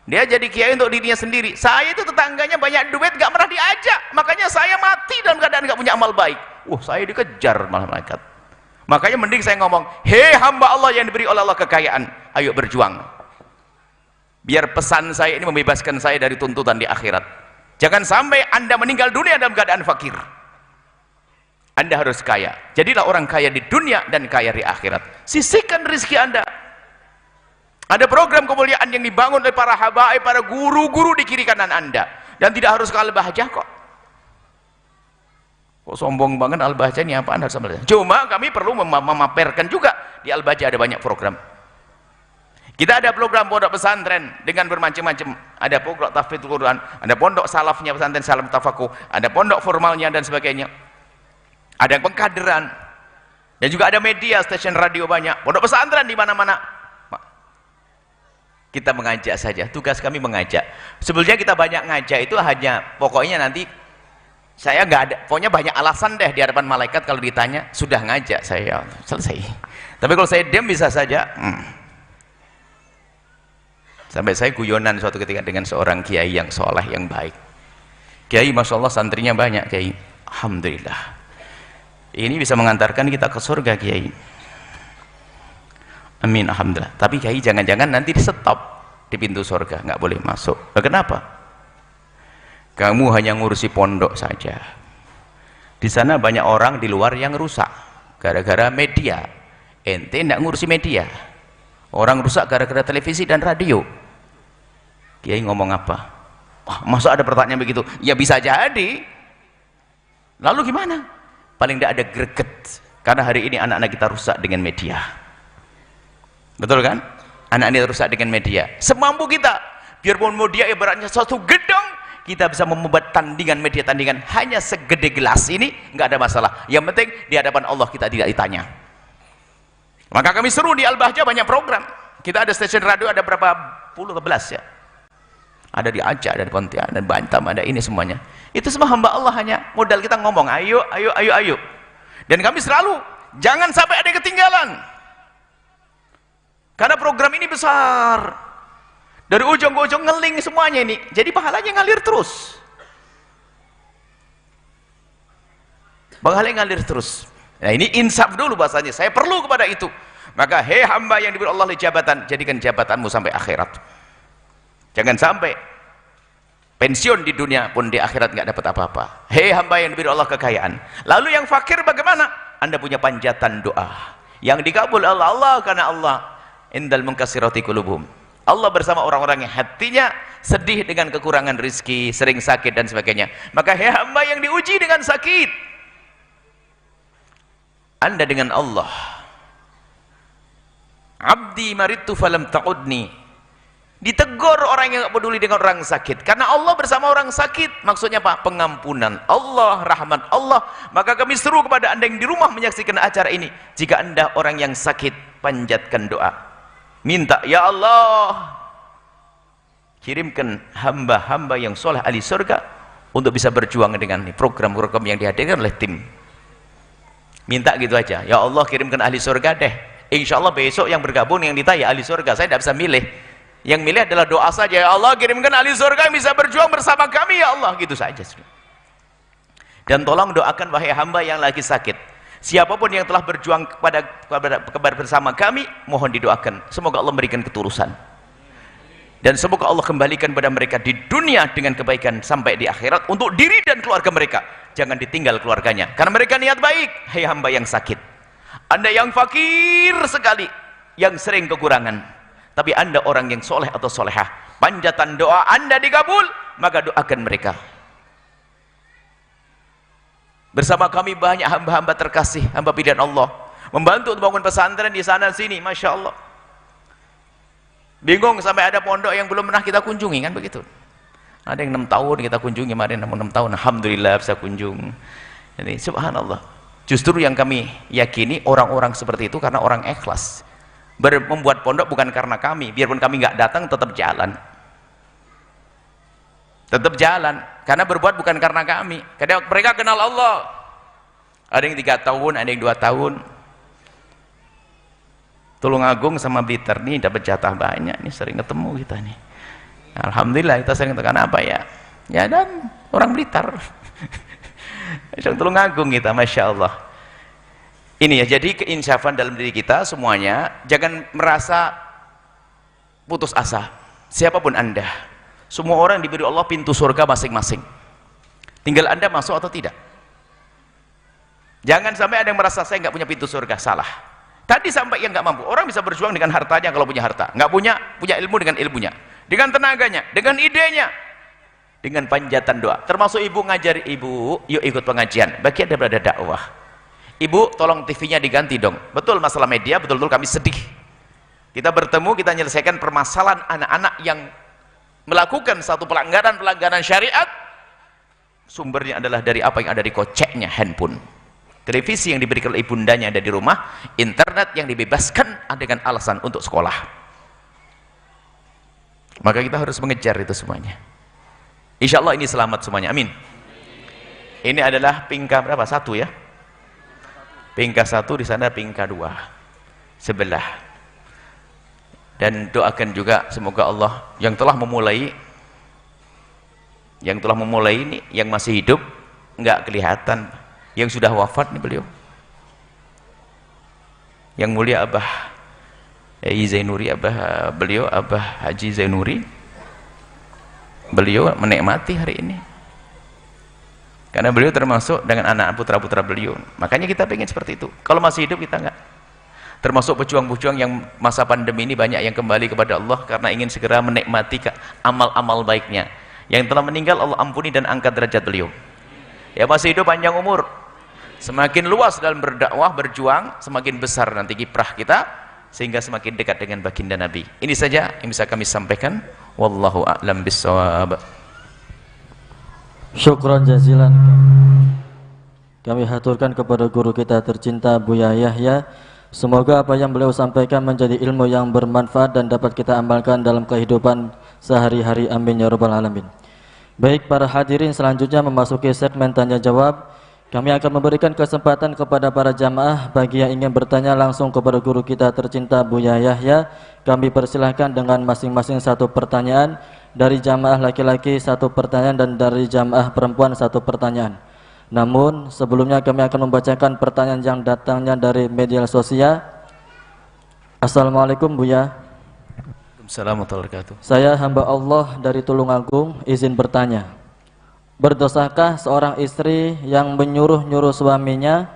Dia jadi kiai untuk dirinya sendiri. Saya itu tetangganya banyak duit, gak pernah diajak, makanya saya mati dalam keadaan gak punya amal baik. Saya dikejar malah malaikat. Makanya mending saya ngomong, hei hamba Allah yang diberi oleh Allah kekayaan, ayo berjuang. Biar pesan saya ini membebaskan saya dari tuntutan di akhirat. Jangan sampai Anda meninggal dunia dalam keadaan fakir. Anda harus kaya. Jadilah orang kaya di dunia dan kaya di akhirat. Sisihkan rezeki Anda. Ada program kemuliaan yang dibangun oleh para habaib, para guru-guru di kiri kanan Anda. Dan tidak harus ke Al-Bahjah kok. Kok sombong banget Al-Bahjah ini apaan? Cuma kami perlu memamerkan juga di Al-Bahjah ada banyak program. Kita ada program pondok pesantren dengan bermacam-macam. Ada pondok tahfidzul Quran, ada pondok salafnya pesantren salam tafakuh, ada pondok formalnya dan sebagainya. Ada pengkaderan. Dan juga ada media, stasiun radio banyak. Pondok pesantren di mana-mana. Kita mengajak saja, tugas kami mengajak. Sebelumnya kita banyak ngajak itu hanya pokoknya nanti saya nggak ada, pokoknya banyak alasan deh di hadapan malaikat kalau ditanya, sudah ngajak saya, selesai. Tapi kalau saya diam bisa saja. Sampai saya guyonan suatu ketika dengan seorang kiai yang soleh, yang baik. Kiai, Masya Allah santrinya banyak, Kiai. Alhamdulillah. Ini bisa mengantarkan kita ke surga, Kiai. Amin, Alhamdulillah. Tapi Kiai jangan-jangan nanti di stop di pintu surga, nggak boleh masuk. Kenapa? Kamu hanya ngurusi pondok saja. Di sana banyak orang di luar yang rusak gara-gara media. Ente nggak ngurusi media. Orang rusak gara-gara televisi dan radio. Kiai ngomong apa? Wah, masa ada pertanyaan begitu? Ya bisa jadi. Lalu gimana? Paling tidak ada greget. Karena hari ini anak-anak kita rusak dengan media. Betul kan? Anak ini rusak dengan media. Semampu kita. Biarpun media ibaratnya suatu gedung, kita bisa membuat tandingan, media tandingan hanya segede gelas ini, nggak ada masalah. Yang penting di hadapan Allah kita tidak ditanya. Maka kami seru di Al-Bahjah banyak program. Kita ada stasiun radio ada berapa puluh ke belas ya. Ada di Aceh, ada di Pontianak, dan Bantam, ada ini semuanya. Itu semua hamba Allah hanya modal kita ngomong, ayo, ayo, ayo, ayo. Dan kami selalu jangan sampai ada yang ketinggalan. Karena program ini besar. Dari ujung ke ujung ngeling semuanya ini. Jadi pahalanya ngalir terus. Pahalanya ngalir terus. Nah ini insaf dulu bahasanya, saya perlu kepada itu. Maka hei hamba yang diberi Allah jabatan, jadikan jabatanmu sampai akhirat. Jangan sampai pensiun di dunia pun di akhirat nggak dapat apa-apa. Hei hamba yang diberi Allah kekayaan. Lalu yang fakir bagaimana? Anda punya panjatan doa yang dikabul Allah. Allah karena Allah indal munkasirati qulubuhum. Allah bersama orang-orang yang hatinya sedih dengan kekurangan rizki, sering sakit dan sebagainya. Maka hei hamba yang diuji dengan sakit, Anda dengan Allah. Abdi maridtu falam ta'udni. Ditegur orang yang tak peduli dengan orang sakit. Karena Allah bersama orang sakit. Maksudnya apa? Pengampunan Allah, rahmat Allah. Maka kami seru kepada Anda yang di rumah menyaksikan acara ini. Jika Anda orang yang sakit, panjatkan doa. minta, ya Allah kirimkan hamba-hamba yang soleh ahli surga untuk bisa berjuang dengan program-program yang dihadirkan oleh tim. Minta gitu aja, ya Allah kirimkan ahli surga deh, insya Allah besok yang bergabung yang ditanya ahli surga. Saya tidak bisa milih, yang milih adalah doa saja, ya Allah kirimkan ahli surga yang bisa berjuang bersama kami ya Allah, gitu saja. Dan tolong doakan wahai hamba yang lagi sakit, siapapun yang telah berjuang kepada bersama kami, mohon didoakan semoga Allah memberikan ketulusan, dan semoga Allah kembalikan pada mereka di dunia dengan kebaikan sampai di akhirat untuk diri dan keluarga mereka. Jangan ditinggal keluarganya karena mereka niat baik. Hai hamba yang sakit, anda yang fakir sekali, yang sering kekurangan, tapi anda orang yang soleh atau solehah, panjatan doa anda dikabul, maka doakan mereka. Bersama kami banyak hamba-hamba terkasih, hamba pilihan Allah, membantu untuk bangun pesantren di sana sini, masya Allah. Bingung sampai ada pondok yang belum pernah kita kunjungi, kan begitu. Ada yang 6 tahun kita kunjungi, kemarin 6 tahun, alhamdulillah bisa kunjung. Jadi subhanallah. Justru yang kami yakini orang-orang seperti itu karena orang ikhlas. Membuat pondok bukan karena kami, biarpun kami nggak datang tetap jalan. Tetap jalan, karena berbuat bukan karena kami. Karena mereka kenal Allah. Ada yang 3 tahun, ada yang 2 tahun. Tulungagung sama Blitar nih dapat jatah banyak nih, sering ketemu kita nih. Alhamdulillah kita sering ketemu. Apa ya? Ya dan orang Blitar. Tulungagung kita, masya Allah. Ini ya, jadi keinsafan dalam diri kita semuanya. Jangan merasa putus asa. Siapapun anda, semua orang diberi Allah pintu surga masing-masing. Tinggal anda masuk atau tidak. Jangan sampai ada yang merasa saya nggak punya pintu surga. Salah. Tadi sampai yang nggak mampu. Orang bisa berjuang dengan hartanya kalau punya harta. Nggak punya ilmu dengan ilmunya, dengan tenaganya, dengan idenya, dengan panjatan doa. Termasuk ibu ngajari, ibu yuk ikut pengajian, bagian daripada dakwah. Ibu tolong TV-nya diganti dong. Betul masalah media, betul-betul kami sedih. Kita bertemu, kita menyelesaikan permasalahan anak-anak yang melakukan satu pelanggaran syariat. Sumbernya adalah dari apa yang ada di koceknya, handphone. Televisi yang diberikan oleh ibundanya ada di rumah, internet yang dibebaskan dengan alasan untuk sekolah. Maka kita harus mengejar itu semuanya. Insya Allah ini selamat semuanya, amin. Ini adalah pingka berapa? 1 ya? Pingka 1 di sana, pingka 2 sebelah. Dan doakan juga semoga Allah yang telah memulai ini, yang masih hidup nggak kelihatan, yang sudah wafat nih beliau, yang mulia Abah Zainuri, beliau Abah Haji Zainuri, beliau menikmati hari ini karena beliau termasuk dengan anak putra-putra beliau. Makanya kita pengen seperti itu. Kalau masih hidup kita enggak. Termasuk pejuang-pejuang yang masa pandemi ini banyak yang kembali kepada Allah karena ingin segera menikmati amal-amal baiknya. Yang telah meninggal Allah ampuni dan angkat derajat beliau. Ya masih hidup panjang umur, semakin luas dalam berdakwah, berjuang, semakin besar nanti kiprah kita, sehingga semakin dekat dengan baginda Nabi. Ini saja yang bisa kami sampaikan. Wallahu a'lam bissawab. Syukran jazilan kami haturkan kepada guru kita tercinta Buya Yahya. Semoga apa yang beliau sampaikan menjadi ilmu yang bermanfaat dan dapat kita amalkan dalam kehidupan sehari-hari, amin ya rabbal alamin. Baik para hadirin, selanjutnya memasuki segmen tanya jawab. Kami akan memberikan kesempatan kepada para jamaah bagi yang ingin bertanya langsung kepada guru kita tercinta Buya Yahya. Kami persilahkan dengan masing-masing 1 pertanyaan. Dari jamaah laki-laki 1 pertanyaan dan dari jamaah perempuan 1 pertanyaan. Namun sebelumnya kami akan membacakan pertanyaan yang datangnya dari media sosial. Assalamualaikum Buya. Assalamualaikum warahmatullahi wabarakatuh. Saya hamba Allah dari Tulungagung, izin bertanya. Berdosakah seorang istri yang menyuruh-nyuruh suaminya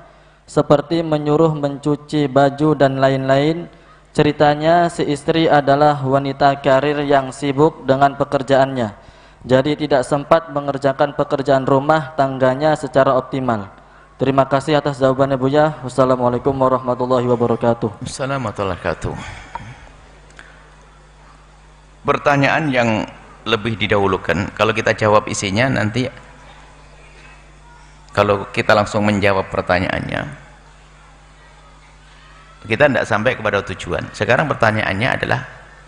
seperti menyuruh mencuci baju dan lain-lain? Ceritanya si istri adalah wanita karir yang sibuk dengan pekerjaannya, jadi tidak sempat mengerjakan pekerjaan rumah tangganya secara optimal. Terima kasih atas jawabannya Buya. Wassalamualaikum warahmatullahi wabarakatuh. Assalamualaikum warahmatullahi wabarakatuh. Pertanyaan yang lebih didahulukan, kalau kita jawab isinya nanti, kalau kita langsung menjawab pertanyaannya kita tidak sampai kepada tujuan. Sekarang pertanyaannya adalah,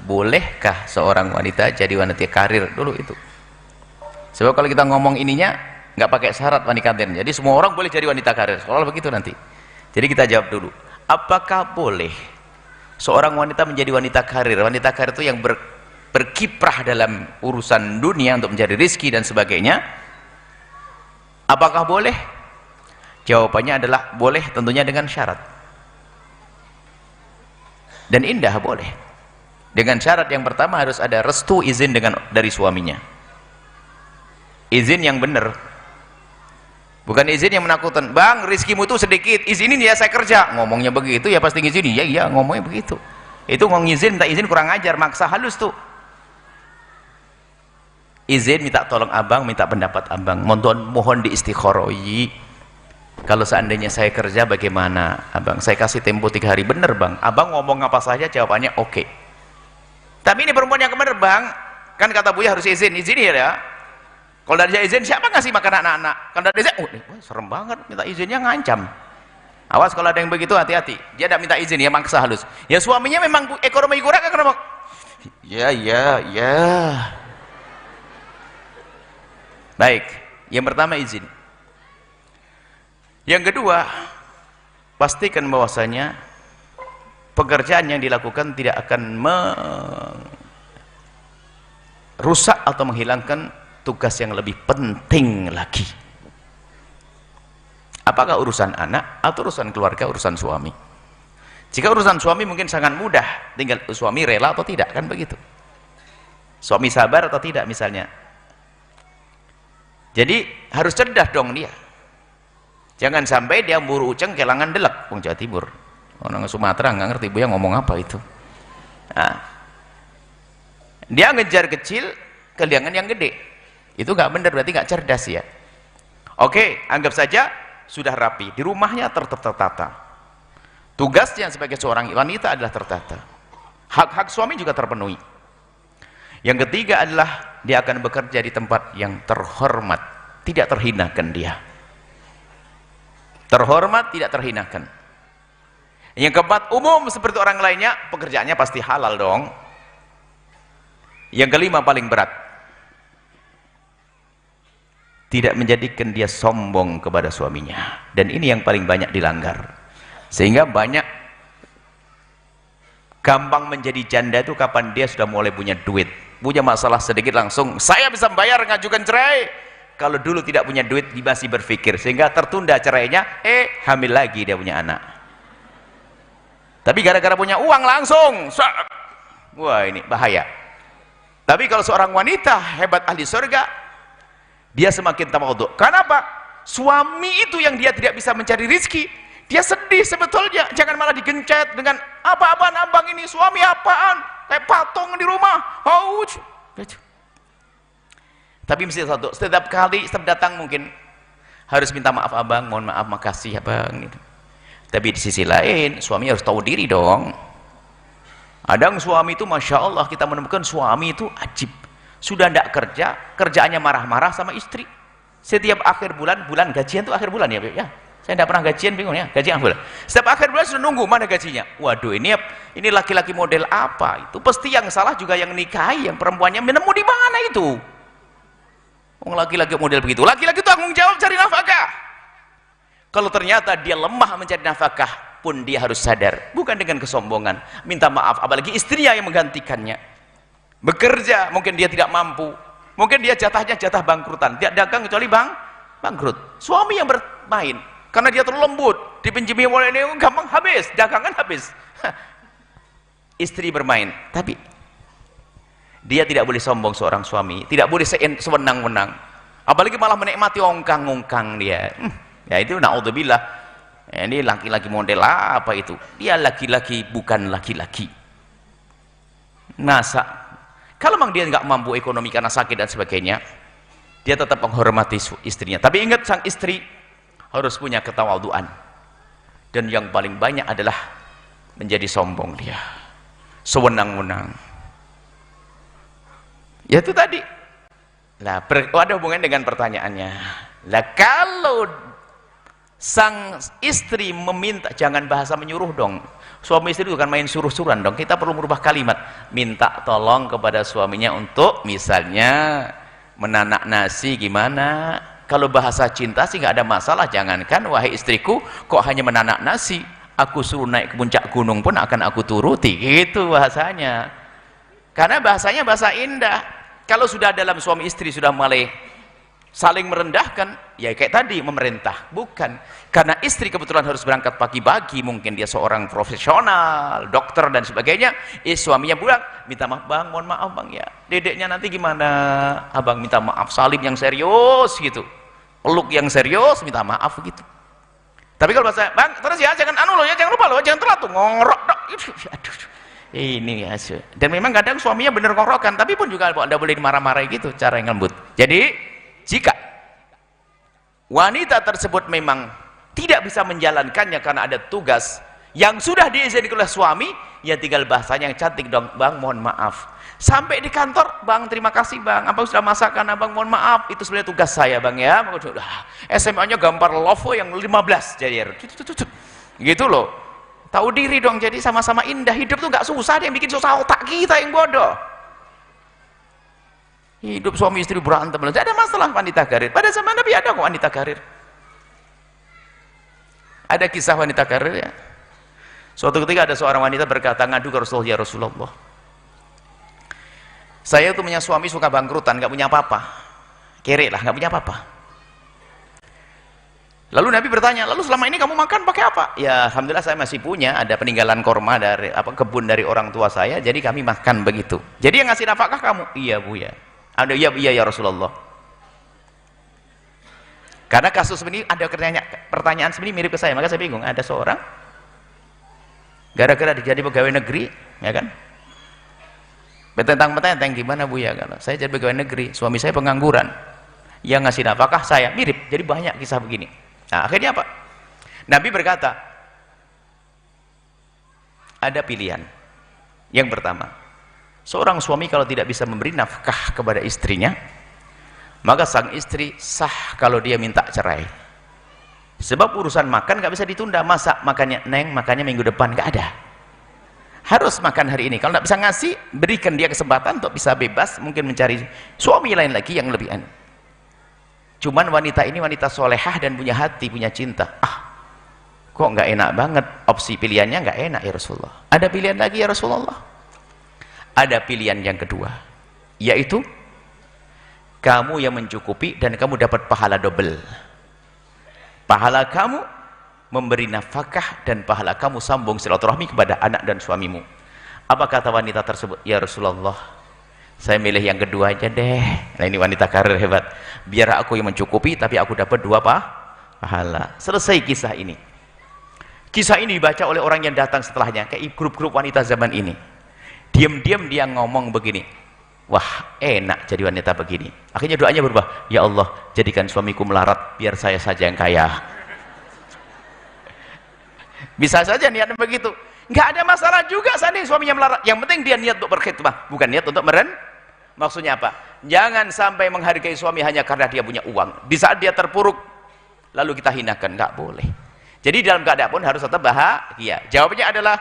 bolehkah seorang wanita jadi wanita karir dulu itu? Sebab kalau kita ngomong ininya nggak pakai syarat wanita karir, jadi semua orang boleh jadi wanita karir, soal begitu nanti. Jadi kita jawab dulu, apakah boleh seorang wanita menjadi wanita karir? Wanita karir itu yang berkiprah dalam urusan dunia untuk mencari rizki dan sebagainya. Apakah boleh? Jawabannya adalah boleh, tentunya dengan syarat. Dan indah boleh. Dengan syarat yang pertama harus ada restu, izin dari suaminya. Izin yang benar. Bukan izin yang menakutkan. Bang, rizkimu itu sedikit, izinin ya saya kerja. Ngomongnya begitu ya pasti ngizini. Ya iya, ngomongnya begitu. Itu mau ngizin, minta izin kurang ajar, maksa halus tuh. Izin, minta tolong abang, minta pendapat abang. Mohon diistikharoi. Kalau seandainya saya kerja bagaimana abang? Saya kasih tempo 3 hari. Bener bang, abang ngomong apa saja jawabannya oke. Tapi ini perempuan yang bener bang, kan kata Buya harus izin ya. Kalau dari izin siapa ngasih makan anak-anak? Kalau dari izin, serem banget, minta izinnya ngancam. Awas kalau ada yang begitu, hati-hati. Dia tidak minta izin, ya maksa halus. Ya suaminya memang ekonomi kurang, kenapa? Ya. Baik, yang pertama izin. Yang kedua, pastikan bahwasanya pekerjaan yang dilakukan tidak akan merusak atau menghilangkan tugas yang lebih penting lagi. Apakah urusan anak atau urusan keluarga, urusan suami? Jika urusan suami mungkin sangat mudah, tinggal suami rela atau tidak, kan begitu. Suami sabar atau tidak misalnya. Jadi harus cerdas dong dia. Jangan sampai dia buru uceng kelangan delek. Wong Jawa Timur, orang Sumatera nggak ngerti Buya ngomong apa itu. Nah, dia ngejar kecil, kehilangan yang gede. Itu nggak benar, berarti nggak cerdas ya. Oke, anggap saja sudah rapi, di rumahnya tertata. Tugasnya sebagai seorang wanita adalah tertata. Hak-hak suami juga terpenuhi. Yang ketiga adalah dia akan bekerja di tempat yang terhormat, tidak terhinakan dia. Terhormat, tidak terhinakan. Yang keempat, umum seperti orang lainnya, pekerjaannya pasti halal dong. Yang kelima paling berat, tidak menjadikan dia sombong kepada suaminya. Dan ini yang paling banyak dilanggar. Sehingga banyak gampang menjadi janda itu kapan dia sudah mulai punya duit, punya masalah sedikit langsung saya bisa membayar, ngajukan cerai. Kalau dulu tidak punya duit masih berpikir, sehingga tertunda cerainya, hamil lagi dia punya anak. Tapi gara-gara punya uang langsung, wah ini bahaya. Tapi kalau seorang wanita hebat ahli surga, dia semakin tawadhu. Kenapa? Suami itu yang dia tidak bisa mencari rizki, dia sedih sebetulnya. Jangan malah digencet dengan apa-apaan abang ini, suami apaan, kayak patung di rumah. Tapi mesti satu, setiap kali setiap datang mungkin harus minta maaf abang, mohon maaf, makasih abang gitu. Tapi di sisi lain suami harus tahu diri dong. Ada suami itu masya Allah, kita menemukan suami itu ajib, sudah tidak kerja, kerjaannya marah-marah sama istri. Setiap akhir bulan gajian itu akhir bulan ya, saya tidak pernah gajian, bingung ya, gaji akhir bulan. Setiap akhir bulan sudah nunggu mana gajinya. Waduh, ini laki-laki model apa itu? Pasti yang salah juga yang nikahi, yang perempuannya menemu di mana itu? Laki-laki model begitu, laki-laki itu tanggung jawab cari nafkah. Kalau ternyata dia lemah mencari nafkah pun dia harus sadar, bukan dengan kesombongan, minta maaf, apalagi istrinya yang menggantikannya. Bekerja mungkin dia tidak mampu, mungkin dia jatahnya jatah bangkrutan, tidak dagang kecuali bangkrut. Suami yang bermain karena dia terlalu lembut, dipinjami oleh ini gampang habis, dagangan habis. Istri bermain, tapi dia tidak boleh sombong seorang suami, tidak boleh sewenang-wenang, apalagi malah menikmati ongkang-ongkang dia. Ya itu naudzubillah. Ini laki-laki model apa itu? Dia laki-laki bukan laki-laki. Masa kalau memang dia nggak mampu ekonomi karena sakit dan sebagainya, dia tetap menghormati istrinya. Tapi ingat, sang istri harus punya ketawaduan. Dan yang paling banyak adalah menjadi sombong dia, sewenang-wenang. Ya itu tadi. Lah ada hubungan dengan pertanyaannya. Lah kalau sang istri meminta, jangan bahasa menyuruh dong, suami istri itu kan main suruh-suruhan dong, kita perlu merubah kalimat, minta tolong kepada suaminya untuk misalnya menanak nasi gimana. Kalau bahasa cinta sih nggak ada masalah, jangankan wahai istriku kok hanya menanak nasi, aku suruh naik ke puncak gunung pun akan aku turuti, gitu bahasanya, karena bahasanya bahasa indah. Kalau sudah dalam suami istri sudah mulai saling merendahkan, ya kayak tadi memerintah, bukan. Karena istri kebetulan harus berangkat pagi-pagi, mungkin dia seorang profesional, dokter dan sebagainya, suaminya pulang, minta maaf bang, mohon maaf bang ya, dedeknya nanti gimana, abang minta maaf, salim yang serius gitu, peluk yang serius, minta maaf gitu. Tapi kalau bahasa, bang terus ya, jangan anu loh ya, jangan lupa loh, jangan telat tuh, ngorok dok, aduh, ini ya. Dan memang kadang suaminya bener ngorokan, tapi pun juga tidak boleh dimarah-marahi gitu, cara yang lembut. Jadi jika wanita tersebut memang tidak bisa menjalankannya karena ada tugas yang sudah diizinkan oleh suami, ya tinggal bahasanya yang cantik dong, bang mohon maaf, sampai di kantor, bang terima kasih bang, abang sudah masakan, abang mohon maaf, itu sebenarnya tugas saya bang ya, SMA nya gambar lovo yang 15 jadi gitu loh, tahu diri dong. Jadi sama-sama indah, hidup tuh nggak susah, yang bikin susah otak kita yang bodoh. Hidup suami istri berantem, tidak ada masalah wanita karir. Pada zaman Nabi ada kok wanita karir. Ada kisah wanita karir ya. Suatu ketika ada seorang wanita berkata, ngadu ke Rasulullah, ya Rasulullah, saya itu punya suami suka bangkrutan, nggak punya apa-apa, kere lah, nggak punya apa-apa. Lalu Nabi bertanya, lalu selama ini kamu makan pakai apa? Ya alhamdulillah saya masih punya, ada peninggalan korma dari kebun dari orang tua saya, jadi kami makan begitu. Jadi yang ngasih nafkah kamu? Iya bu ya. Ada iya ya Rasulullah. Karena kasus ini ada pertanyaan sebenarnya mirip ke saya, maka saya bingung. Ada seorang gara-gara jadi pegawai negeri, ya kan? Betentang-betentang gimana bu ya, kalau saya jadi pegawai negeri, suami saya pengangguran, yang ngasih nafkah saya, mirip. Jadi banyak kisah begini. Nah akhirnya apa? Nabi berkata, ada pilihan. Yang pertama, seorang suami kalau tidak bisa memberi nafkah kepada istrinya, maka sang istri sah kalau dia minta cerai. Sebab urusan makan gak bisa ditunda. Masa makannya neng, makannya minggu depan, gak ada. Harus makan hari ini. Kalau tidak bisa ngasih, berikan dia kesempatan untuk bisa bebas, mungkin mencari suami lain lagi yang lebih enak. Cuman wanita ini wanita solehah dan punya hati, punya cinta. Kok nggak enak banget, opsi pilihannya nggak enak ya Rasulullah. Ada pilihan lagi ya Rasulullah. Ada pilihan yang kedua, yaitu kamu yang mencukupi dan kamu dapat pahala double. Pahala kamu memberi nafkah dan pahala kamu sambung silaturahmi kepada anak dan suamimu. Apa kata wanita tersebut? Ya Rasulullah, saya milih yang kedua aja deh. Nah ini wanita karir hebat. Biar aku yang mencukupi tapi aku dapat dua pahala. Selesai kisah ini. Kisah ini dibaca oleh orang yang datang setelahnya, kayak grup-grup wanita zaman ini. Diam-diam dia ngomong begini, wah enak jadi wanita begini. Akhirnya doanya berubah, ya Allah jadikan suamiku melarat biar saya saja yang kaya. Bisa saja niatnya begitu, nggak ada masalah juga seandainya suaminya melarat. Yang penting dia niat untuk berkhidmah, bukan niat untuk maksudnya apa? Jangan sampai menghargai suami hanya karena dia punya uang. Di saat dia terpuruk lalu kita hinakan, nggak boleh. Jadi dalam keadaan pun harus tetap bahagia. Jawabannya adalah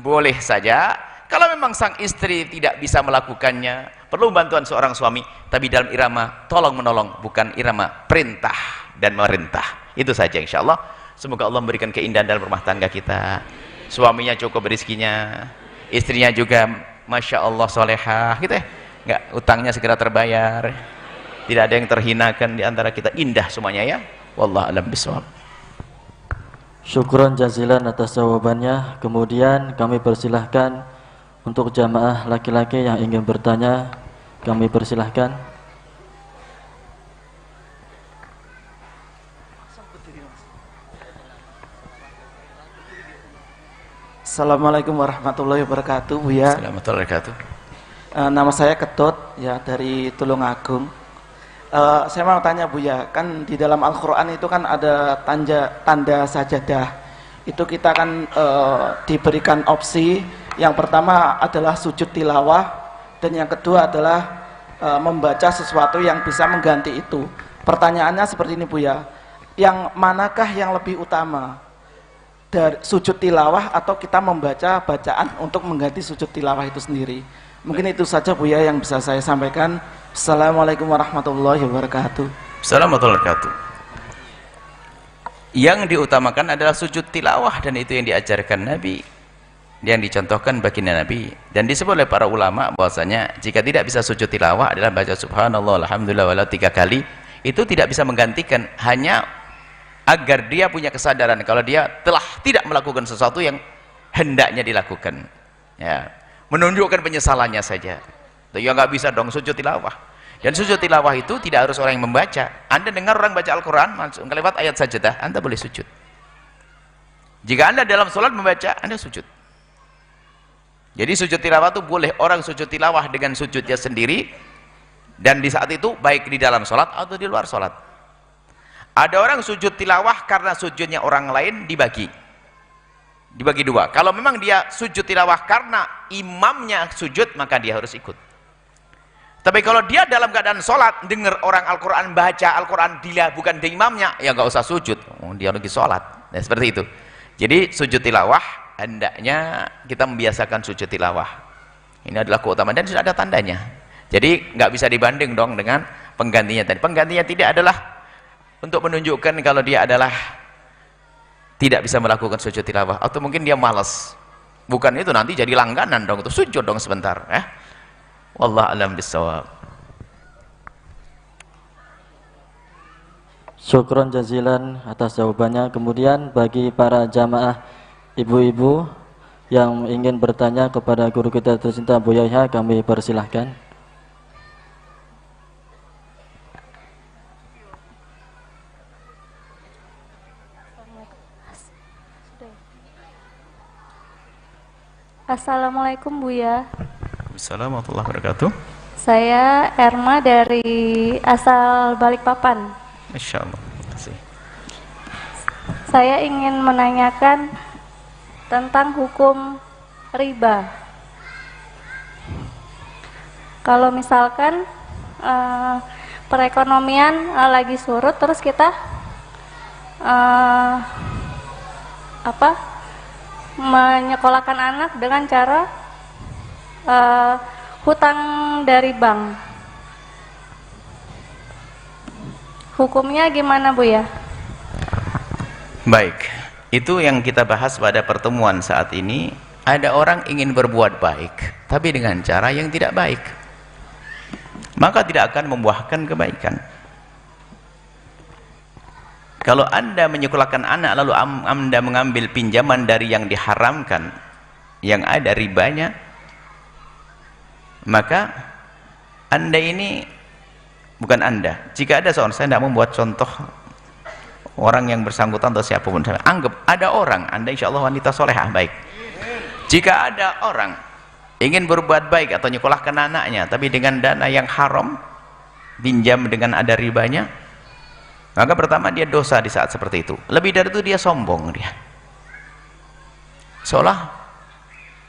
boleh saja. Kalau memang sang istri tidak bisa melakukannya, perlu bantuan seorang suami, tapi dalam irama tolong menolong, bukan irama perintah dan merintah. Itu saja insyaallah. Semoga Allah memberikan keindahan dalam rumah tangga kita. Suaminya cukup rezekinya, istrinya juga masya Allah solehah, gitu ya. Nggak, utangnya segera terbayar, tidak ada yang terhinakan di antara kita, indah semuanya ya. Wallahu a'lam bishawab. Syukron jazilan atas jawabannya. Kemudian kami persilahkan untuk jamaah laki-laki yang ingin bertanya, kami persilahkan. Assalamualaikum warahmatullahi wabarakatuh, Buya. Assalamualaikum warahmatullahi wabarakatuh. Nama saya Ketut ya, dari Tulungagung. Saya mau tanya Buya, kan di dalam Al-Quran itu kan ada tanda sajadah. Itu kita kan diberikan opsi. Yang pertama adalah sujud tilawah, dan yang kedua adalah membaca sesuatu yang bisa mengganti itu. Pertanyaannya seperti ini Buya, yang manakah yang lebih utama, dari sujud tilawah atau kita membaca bacaan untuk mengganti sujud tilawah itu sendiri? Mungkin itu saja Buya yang bisa saya sampaikan. Assalamualaikum warahmatullahi wabarakatuh. Assalamualaikum warahmatullahi wabarakatuh. Yang diutamakan adalah sujud tilawah, dan itu yang diajarkan Nabi, yang dicontohkan baginda Nabi, dan disebut oleh para ulama bahwasanya jika tidak bisa sujud tilawah adalah baca subhanallah alhamdulillah walau 3 kali. Itu tidak bisa menggantikan, hanya agar dia punya kesadaran kalau dia telah tidak melakukan sesuatu yang hendaknya dilakukan, ya, menunjukkan penyesalannya saja. Ya nggak bisa dong sujud tilawah. Dan sujud tilawah itu tidak harus orang yang membaca. Anda dengar orang baca Al-Quran langsung lewat ayat sajadah, Anda boleh sujud. Jika Anda dalam sholat membaca, Anda sujud. Jadi sujud tilawah itu boleh orang sujud tilawah dengan sujudnya sendiri, dan di saat itu baik di dalam sholat atau di luar sholat. Ada orang sujud tilawah karena sujudnya orang lain dibagi 2. Kalau memang dia sujud tilawah karena imamnya sujud, maka dia harus ikut. Tapi kalau dia dalam keadaan sholat dengar orang Al-Quran baca Al-Quran, dia bukan di imamnya, ya nggak usah sujud, dia lagi sholat. Nah, seperti itu. Jadi sujud tilawah hendaknya kita membiasakan sujud tilawah. Ini adalah keutamaan dan sudah ada tandanya. Jadi nggak bisa dibanding dong dengan penggantinya tadi. Penggantinya tidak adalah untuk menunjukkan kalau dia adalah tidak bisa melakukan sujud tilawah, atau mungkin dia malas. Bukan itu, nanti jadi langganan dong, itu sujud dong sebentar, ya. Wallahu a'lam bishawab. Syukron jazilan atas jawabannya. Kemudian bagi para jamaah ibu-ibu yang ingin bertanya kepada guru kita tercinta Bu Yahya, kami persilahkan. Assalamualaikum Buya. Assalamualaikum warahmatullahi wabarakatuh. Saya Erma dari asal Balikpapan. Masya Allah. Saya ingin menanyakan tentang hukum riba. Kalau misalkan perekonomian lagi surut, terus kita menyekolahkan anak dengan cara hutang dari bank. Hukumnya gimana Bu ya? Baik, itu yang kita bahas pada pertemuan saat ini. Ada orang ingin berbuat baik tapi dengan cara yang tidak baik, maka tidak akan membuahkan kebaikan. Kalau Anda menyekolahkan anak lalu Anda mengambil pinjaman dari yang diharamkan, yang ada ribanya, maka Anda ini, bukan Anda, jika ada seorang, saya tidak membuat contoh orang yang bersangkutan atau siapapun, anggap ada orang, Anda insya Allah wanita solehah, baik. Jika ada orang ingin berbuat baik atau nyekolahkan anaknya tapi dengan dana yang haram, pinjam dengan ada ribanya, maka pertama dia dosa di saat seperti itu. Lebih dari itu dia sombong, dia seolah,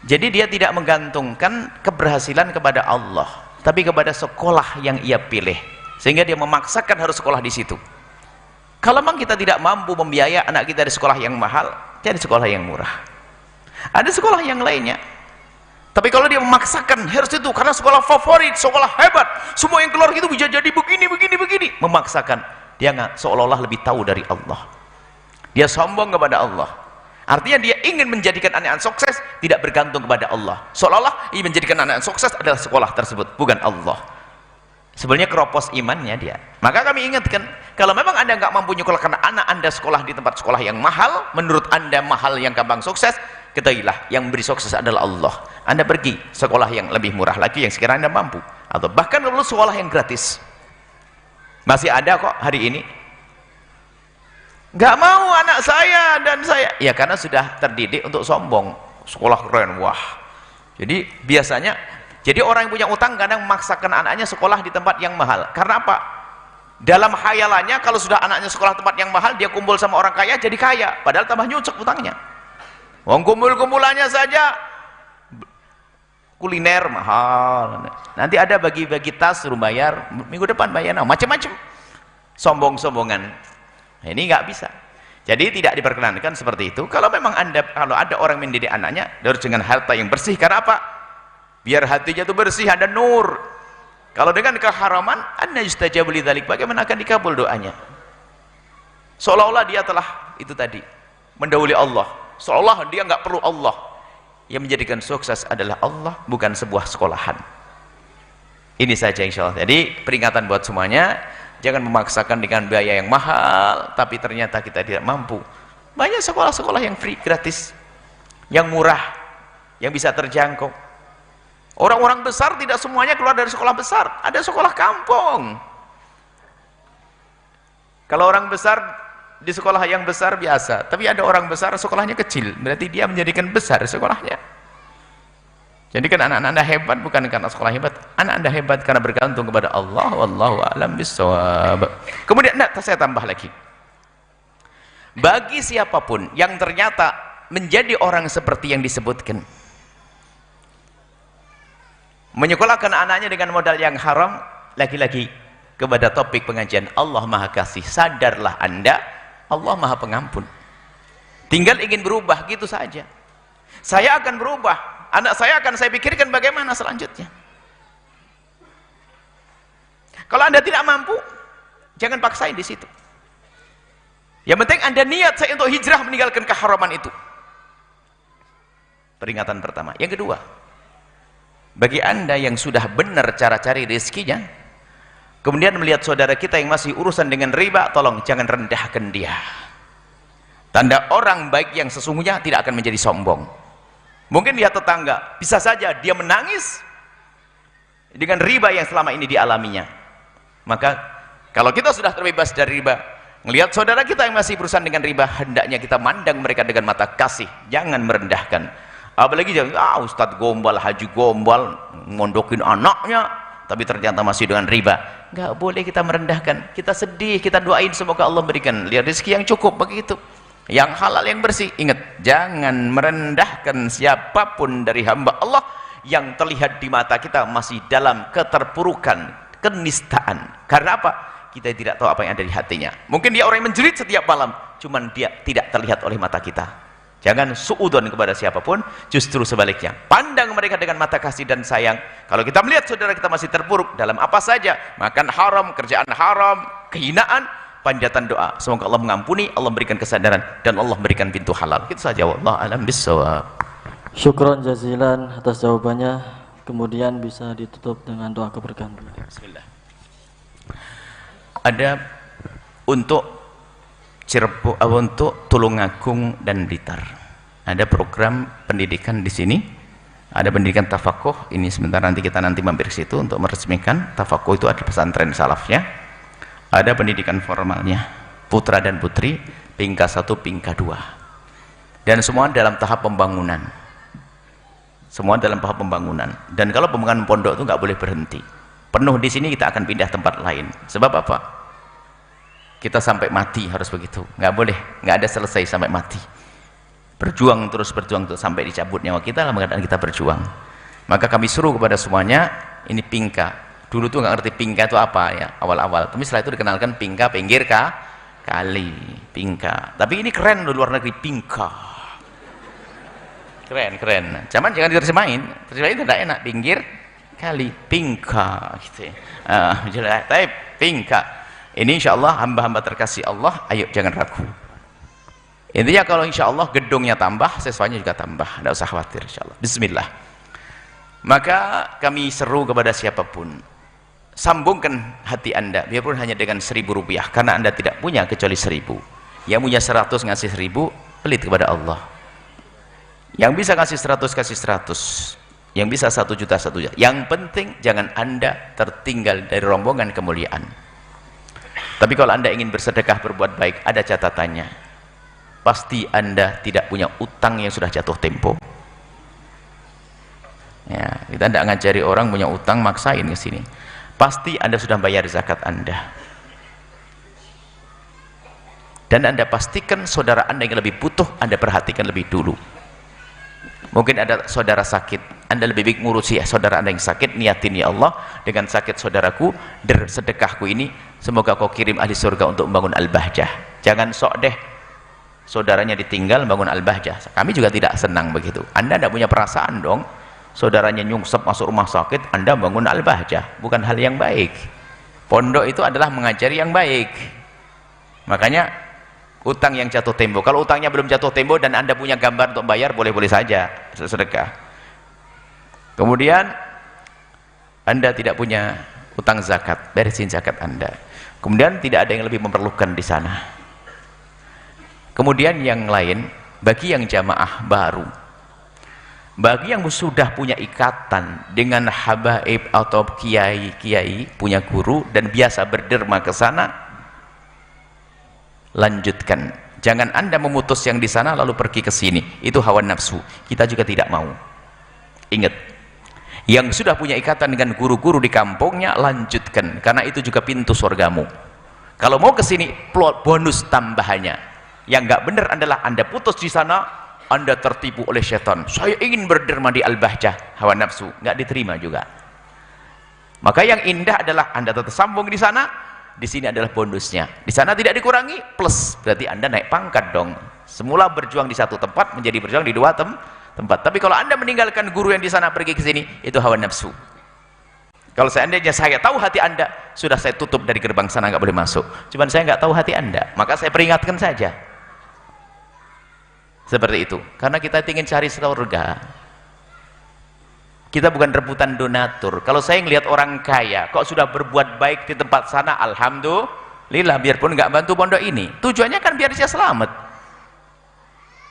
jadi dia tidak menggantungkan keberhasilan kepada Allah tapi kepada sekolah yang ia pilih, sehingga dia memaksakan harus sekolah di situ. Kalau memang kita tidak mampu membiayai anak kita di sekolah yang mahal, cari sekolah yang murah. Ada sekolah yang lainnya. Tapi kalau dia memaksakan harus itu karena sekolah favorit, sekolah hebat, semua yang keluar itu bisa jadi begini, memaksakan, dia nggak, seolah-olah lebih tahu dari Allah. Dia sombong kepada Allah. Artinya dia ingin menjadikan anak sukses tidak bergantung kepada Allah. Seolah-olah ia menjadikan anak sukses adalah sekolah tersebut, bukan Allah. Sebenarnya keropos imannya dia. Maka kami ingatkan, kalau memang Anda nggak mampu nyekolahkan anak Anda sekolah di tempat sekolah yang mahal, menurut Anda mahal yang gampang sukses, ketahuilah yang beri sukses adalah Allah. Anda pergi sekolah yang lebih murah lagi yang sekiranya Anda mampu, atau bahkan lulus sekolah yang gratis. Masih ada kok hari ini. Nggak mau anak saya dan saya, ya karena sudah terdidik untuk sombong, sekolah keren, wah. Jadi biasanya, jadi orang yang punya utang kadang memaksakan anaknya sekolah di tempat yang mahal. Karena apa? Dalam khayalannya kalau sudah anaknya sekolah tempat yang mahal, dia kumpul sama orang kaya jadi kaya, padahal tambah nyucuk utangnya. Wong kumpul-kumpulannya saja kuliner mahal, nanti ada bagi-bagi tas suruh bayar, minggu depan bayar, macam-macam sombong-sombongan. Ini nggak bisa. Jadi tidak diperkenankan seperti itu. Kalau memang kalau ada orang mendidik anaknya harus dengan harta yang bersih. Karena apa? Biar hatinya itu bersih, ada nur. Kalau dengan keharaman, anna yustajabu lidzalik, bagaimana akan dikabul doanya? Seolah-olah dia telah itu tadi mendahului Allah. Seolah dia nggak perlu Allah. Yang menjadikan sukses adalah Allah, bukan sebuah sekolahan. Ini saja insya Allah. Jadi peringatan buat semuanya. Jangan memaksakan dengan biaya yang mahal, tapi ternyata kita tidak mampu. Banyak sekolah-sekolah yang free, gratis, yang murah, yang bisa terjangkau. Orang-orang besar tidak semuanya keluar dari sekolah besar, ada sekolah kampung. Kalau orang besar di sekolah yang besar biasa, tapi ada orang besar sekolahnya kecil, berarti dia menjadikan besar sekolahnya. Jadi kan anak-anak Anda hebat bukan karena sekolah hebat, anak Anda hebat karena bergantung kepada Allah. Wallahu a'lam bishawab. Kemudian saya tambah lagi, bagi siapapun yang ternyata menjadi orang seperti yang disebutkan, menyekolahkan anaknya dengan modal yang haram, lagi-lagi kepada topik pengajian Allah Maha Kasih, sadarlah Anda, Allah Maha Pengampun. Tinggal ingin berubah gitu saja. Saya akan berubah, anak saya akan saya pikirkan bagaimana selanjutnya. Kalau Anda tidak mampu, jangan paksain di situ. Yang penting Anda niat saya untuk hijrah meninggalkan keharaman itu. Peringatan pertama. Yang kedua, bagi Anda yang sudah benar cara cari rezekinya, kemudian melihat saudara kita yang masih urusan dengan riba, tolong jangan rendahkan dia. Tanda orang baik yang sesungguhnya tidak akan menjadi sombong. Mungkin dia tetangga, bisa saja dia menangis dengan riba yang selama ini dialaminya. Maka kalau kita sudah terbebas dari riba, melihat saudara kita yang masih berurusan dengan riba, hendaknya kita mandang mereka dengan mata kasih, jangan merendahkan. Apalagi jangan, Ustadz gombal, haji gombal, mondokin anaknya, tapi ternyata masih dengan riba. Nggak boleh kita merendahkan, kita sedih, kita doain semoga Allah berikan lihat rezeki yang cukup begitu, yang halal, yang bersih. Ingat, jangan merendahkan siapapun dari hamba Allah yang terlihat di mata kita masih dalam keterpurukan, kenistaan. Karena apa? Kita tidak tahu apa yang ada di hatinya. Mungkin dia orang yang menjerit setiap malam, cuman dia tidak terlihat oleh mata kita. Jangan suudon kepada siapapun, justru sebaliknya. Pandang mereka dengan mata kasih dan sayang. Kalau kita melihat saudara kita masih terpuruk dalam apa saja, makan haram, kerjaan haram, kehinaan, panjatan doa, semoga Allah mengampuni, Allah memberikan kesadaran, dan Allah memberikan pintu halal. Itu saja, wallahu a'lam bishawab. Syukron jazilan atas jawabannya. Kemudian bisa ditutup dengan doa keberkahan. Bismillah. Ada untuk Cirebon, untuk Tulungagung dan Blitar, ada program pendidikan di sini. Ada pendidikan tafakuh, ini sebentar nanti kita mampir ke situ untuk meresmikan. Tafakuh itu ada pesantren salafnya. Ada pendidikan formalnya, putra dan putri, Pingka 1, Pingka 2, dan semua dalam tahap pembangunan. Semua dalam tahap pembangunan. Dan kalau pembangunan pondok itu nggak boleh berhenti. Penuh di sini, kita akan pindah tempat lain. Sebab apa? Kita sampai mati harus begitu. Nggak boleh, nggak ada selesai sampai mati. Berjuang terus sampai dicabut nyawa kita, dalam keadaan kita berjuang. Maka kami suruh kepada semuanya, ini Pingka. Dulu tuh nggak ngerti Pingka itu apa ya, awal-awal. Tapi setelah itu dikenalkan Pingka, pinggir kali, Pingka. Tapi ini keren di luar negeri, Pingka. Keren. Jangan diterjemahin tidak enak, pinggir kali, Pingka gitu ya. Tapi Pingka ini insya Allah hamba-hamba terkasih Allah, ayo jangan ragu. Intinya kalau insya Allah gedungnya tambah, sesuanya juga tambah, tidak usah khawatir insya Allah. Bismillah. Maka kami seru kepada siapapun, sambungkan hati Anda, biarpun hanya dengan 1.000 rupiah, karena Anda tidak punya kecuali 1.000. Yang punya 100 ngasih 1.000, pelit kepada Allah. Yang bisa kasih 100 kasih 100, yang bisa 1 juta 1 juta. Yang penting jangan Anda tertinggal dari rombongan kemuliaan. Tapi kalau Anda ingin bersedekah, berbuat baik, ada catatannya. Pasti Anda tidak punya utang yang sudah jatuh tempo. Ya, kita tidak ngajari orang punya utang maksain ke sini. Pasti Anda sudah bayar zakat Anda. Dan Anda pastikan saudara Anda yang lebih butuh, Anda perhatikan lebih dulu. Mungkin ada saudara sakit, Anda lebih baik ngurusi saudara Anda yang sakit, niatin, ya Allah, dengan sakit saudaraku, sedekahku ini, semoga kau kirim ahli surga untuk membangun al-bahjah. Jangan sok deh saudaranya ditinggal bangun al-bahjah. Kami juga tidak senang begitu. Anda tidak punya perasaan dong, saudaranya nyungsep masuk rumah sakit, Anda bangun al-bahjah. Bukan hal yang baik. Pondok itu adalah mengajari yang baik. Makanya utang yang jatuh tempo, kalau utangnya belum jatuh tempo dan Anda punya gambar untuk bayar, boleh-boleh saja sedekah. Kemudian Anda tidak punya utang zakat, beresin zakat Anda. Kemudian tidak ada yang lebih memerlukan di sana. Kemudian yang lain, bagi yang jamaah baru, bagi yang sudah punya ikatan dengan habaib atau kiai-kiai, punya guru dan biasa berderma ke sana, lanjutkan. Jangan Anda memutus yang di sana lalu pergi ke sini. Itu hawa nafsu. Kita juga tidak mau. Ingat, yang sudah punya ikatan dengan guru-guru di kampungnya, lanjutkan, karena itu juga pintu surgamu. Kalau mau ke sini, bonus tambahannya. Yang nggak benar adalah Anda putus di sana, Anda tertipu oleh setan. Saya ingin berderma di al-bahjah, hawa nafsu, nggak diterima juga. Maka yang indah adalah Anda tetap sambung di sana, di sini adalah bonusnya. Di sana tidak dikurangi, plus berarti Anda naik pangkat dong. Semula berjuang di satu tempat menjadi berjuang di dua tempat. Tapi kalau Anda meninggalkan guru yang di sana pergi ke sini, itu hawa nafsu. Kalau seandainya saya tahu hati Anda, sudah saya tutup dari gerbang sana, nggak boleh masuk. Cuman saya nggak tahu hati Anda, maka saya peringatkan saja. Seperti itu. Karena kita ingin cari surga. Kita bukan rebutan donatur. Kalau saya ngelihat orang kaya kok sudah berbuat baik di tempat sana, alhamdulillah, biarpun nggak bantu pondok ini, tujuannya kan biar dia selamat.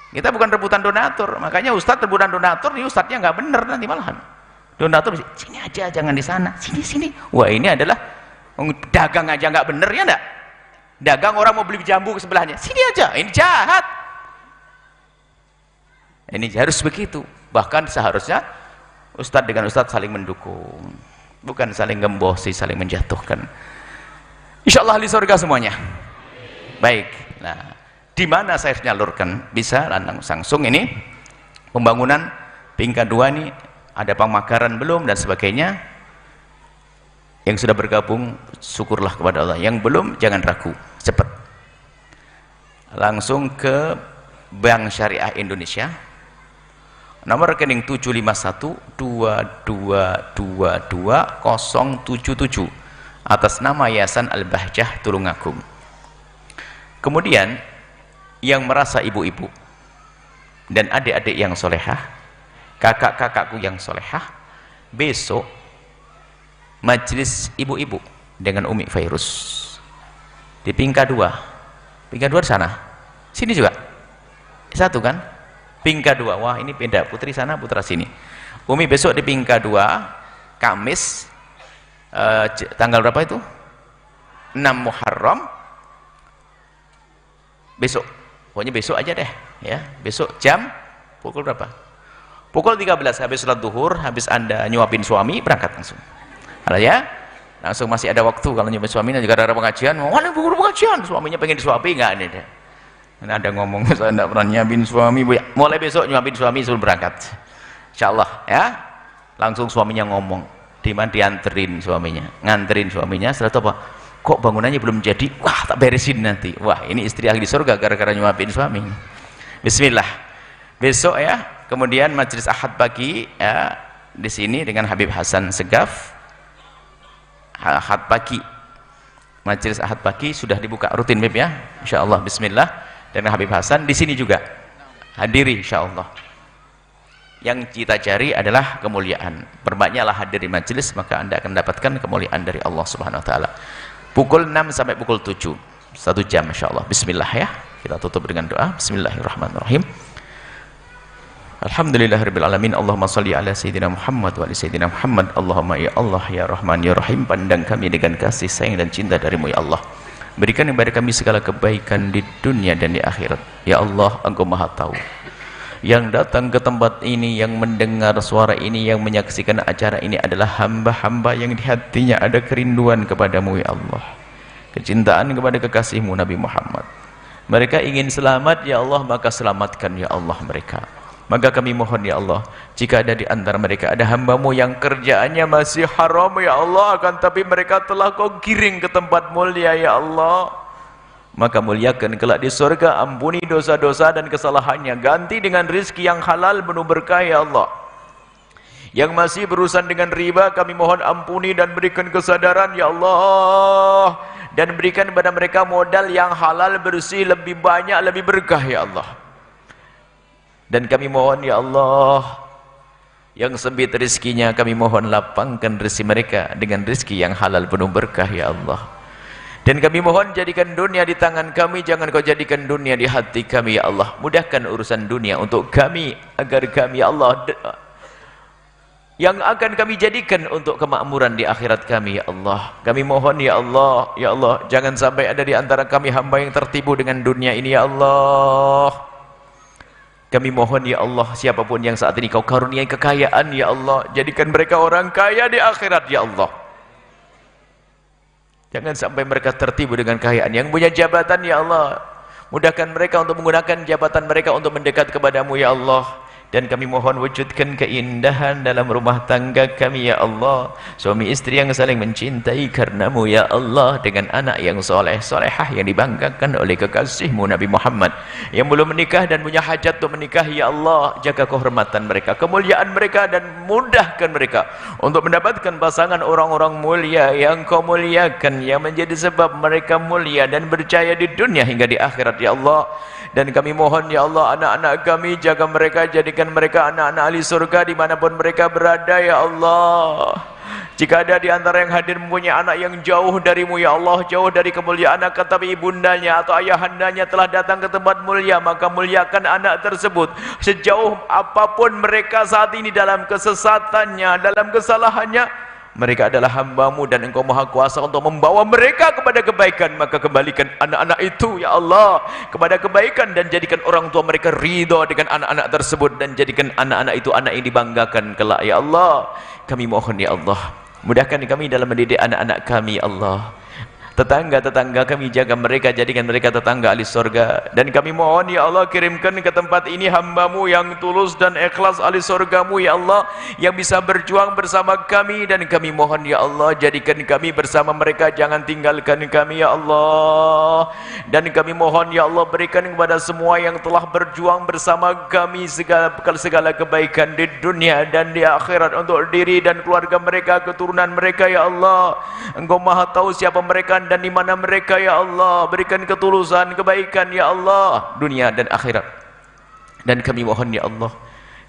Kita bukan rebutan donatur. Makanya ustadz rebutan donatur, ini ustadznya nggak bener nanti malahan. Donatur sini aja, jangan di sana, sini. Wah, ini adalah dagang aja nggak bener, ya enggak? Dagang orang mau beli jambu ke sebelahnya, sini aja, ini jahat. Ini harus begitu. Bahkan seharusnya ustadz dengan ustadz saling mendukung, bukan saling gembosi, saling menjatuhkan. Insyaallah ahli surga semuanya. Baik. Nah, di mana saya harus nyalurkan? Bisa langsung ini pembangunan tingkat 2 ini ada pemakaran belum dan sebagainya. Yang sudah bergabung syukurlah kepada Allah, yang belum jangan ragu, cepat langsung ke Bank Syariah Indonesia, nomor rekening 75122222077 atas nama Yayasan Al-Bahjah Tulungagung. Kemudian yang merasa ibu-ibu dan adik-adik yang solehah, kakak-kakakku yang solehah, besok majelis ibu-ibu dengan Umi Fairuz di Pingka 2 di sana, sini juga satu kan, Pingka 2. Wah, ini beda, putri sana, putra sini. Umi besok di Pingka 2 Kamis, tanggal berapa itu? 6 Muharram. Besok, pokoknya besok aja deh ya. Besok jam pukul berapa? Pukul 13, habis sholat duhur, habis Anda nyuapin suami, berangkat langsung. Ada ya? Langsung masih ada waktu. Kalau nyuapin suaminya juga ada pengajian, mana buku pengajian, suaminya pengen disuapi, nggak ada. Ini ada ngomong, saya tidak pernah nyuapin suami, Bu. Mulai besok nyuapin suami sebelum berangkat, insyaallah ya. Langsung suaminya ngomong, dianterin suaminya, nganterin suaminya. Setelah itu apa? Kok bangunannya belum jadi? Wah, tak beresin nanti. Wah, ini istri ahli surga gara-gara nyuapin suami. Bismillah. Besok ya. Kemudian majelis Ahad pagi ya, di sini dengan Habib Hasan Segaf. Ahad pagi, majelis Ahad pagi sudah dibuka rutin, Bib ya, insyaallah. Bismillah. Dan Habib Hasan di sini juga hadiri insyaallah. Yang kita cari adalah kemuliaan. Berbanyaklah hadiri majelis, maka Anda akan mendapatkan kemuliaan dari Allah Subhanahu wa taala. Pukul 6 sampai pukul 7, 1 jam insyaallah. Bismillah ya. Kita tutup dengan doa. Bismillahirrahmanirrahim. Alhamdulillahirabbil alamin. Allahumma shalli ala sayyidina Muhammad wa ali sayyidina Muhammad. Allahumma ya Allah ya Rahman ya Rahim, pandang kami dengan kasih sayang dan cinta dari-Mu ya Allah. Berikan kepada kami segala kebaikan di dunia dan di akhirat. Ya Allah, Engkau Maha Tahu. Yang datang ke tempat ini, yang mendengar suara ini, yang menyaksikan acara ini adalah hamba-hamba yang di hatinya ada kerinduan kepadamu ya Allah, kecintaan kepada kekasihmu Nabi Muhammad. Mereka ingin selamat ya Allah, maka selamatkan ya Allah mereka. Maka kami mohon ya Allah, jika ada di antara mereka ada hamba-Mu yang kerjaannya masih haram ya Allah, akan tapi mereka telah Kau giring ke tempat mulia ya Allah, maka muliakan kelak di surga, ampuni dosa-dosa dan kesalahannya, ganti dengan rizki yang halal penuh berkah ya Allah. Yang masih berurusan dengan riba, kami mohon ampuni dan berikan kesadaran ya Allah, dan berikan kepada mereka modal yang halal, bersih, lebih banyak, lebih berkah ya Allah. Dan kami mohon ya Allah, yang sempit rizkinya kami mohon lapangkan rezeki mereka dengan rezeki yang halal penuh berkah ya Allah. Dan kami mohon jadikan dunia di tangan kami, jangan kau jadikan dunia di hati kami ya Allah. Mudahkan urusan dunia untuk kami, agar kami ya Allah, yang akan kami jadikan untuk kemakmuran di akhirat kami ya Allah. Kami mohon ya Allah, ya Allah, jangan sampai ada di antara kami hamba yang tertipu dengan dunia ini ya Allah. Kami mohon ya Allah, siapapun yang saat ini kau karuniai kekayaan ya Allah, jadikan mereka orang kaya di akhirat ya Allah. Jangan sampai mereka tertipu dengan kekayaan. Yang punya jabatan ya Allah, mudahkan mereka untuk menggunakan jabatan mereka untuk mendekat kepadamu ya Allah. Dan kami mohon wujudkan keindahan dalam rumah tangga kami ya Allah, suami istri yang saling mencintai karenamu ya Allah, dengan anak yang soleh solehah yang dibanggakan oleh kekasihmu Nabi Muhammad. Yang belum menikah dan punya hajat untuk menikah ya Allah, jaga kehormatan mereka, kemuliaan mereka, dan mudahkan mereka untuk mendapatkan pasangan orang-orang mulia yang kau muliakan, yang menjadi sebab mereka mulia dan berjaya di dunia hingga di akhirat ya Allah. Dan kami mohon ya Allah, anak-anak kami jaga mereka, jadikan mereka anak-anak ahli surga dimanapun mereka berada ya Allah. Jika ada di antara yang hadir mempunyai anak yang jauh darimu ya Allah, jauh dari kemuliaan anak, tapi ibundanya atau ayahandanya telah datang ke tempat mulia, maka muliakan anak tersebut. Sejauh apapun mereka saat ini dalam kesesatannya, dalam kesalahannya, mereka adalah hambamu dan engkau maha kuasa untuk membawa mereka kepada kebaikan. Maka kembalikan anak-anak itu ya Allah kepada kebaikan, dan jadikan orang tua mereka ridha dengan anak-anak tersebut, dan jadikan anak-anak itu anak yang dibanggakan kelak ya Allah. Kami mohon ya Allah, mudahkan kami dalam mendidik anak-anak kami ya Allah. Tetangga-tetangga kami jaga mereka, jadikan mereka tetangga ahli surga. Dan kami mohon ya Allah, kirimkan ke tempat ini hambamu yang tulus dan ikhlas ahli surgamu ya Allah, yang bisa berjuang bersama kami. Dan kami mohon ya Allah, jadikan kami bersama mereka, jangan tinggalkan kami ya Allah. Dan kami mohon ya Allah, berikan kepada semua yang telah berjuang bersama kami segala kebaikan di dunia dan di akhirat, untuk diri dan keluarga mereka, keturunan mereka ya Allah. Engkau maha tahu siapa mereka dan di mana mereka ya Allah. Berikan ketulusan, kebaikan ya Allah, dunia dan akhirat. Dan kami mohon ya Allah,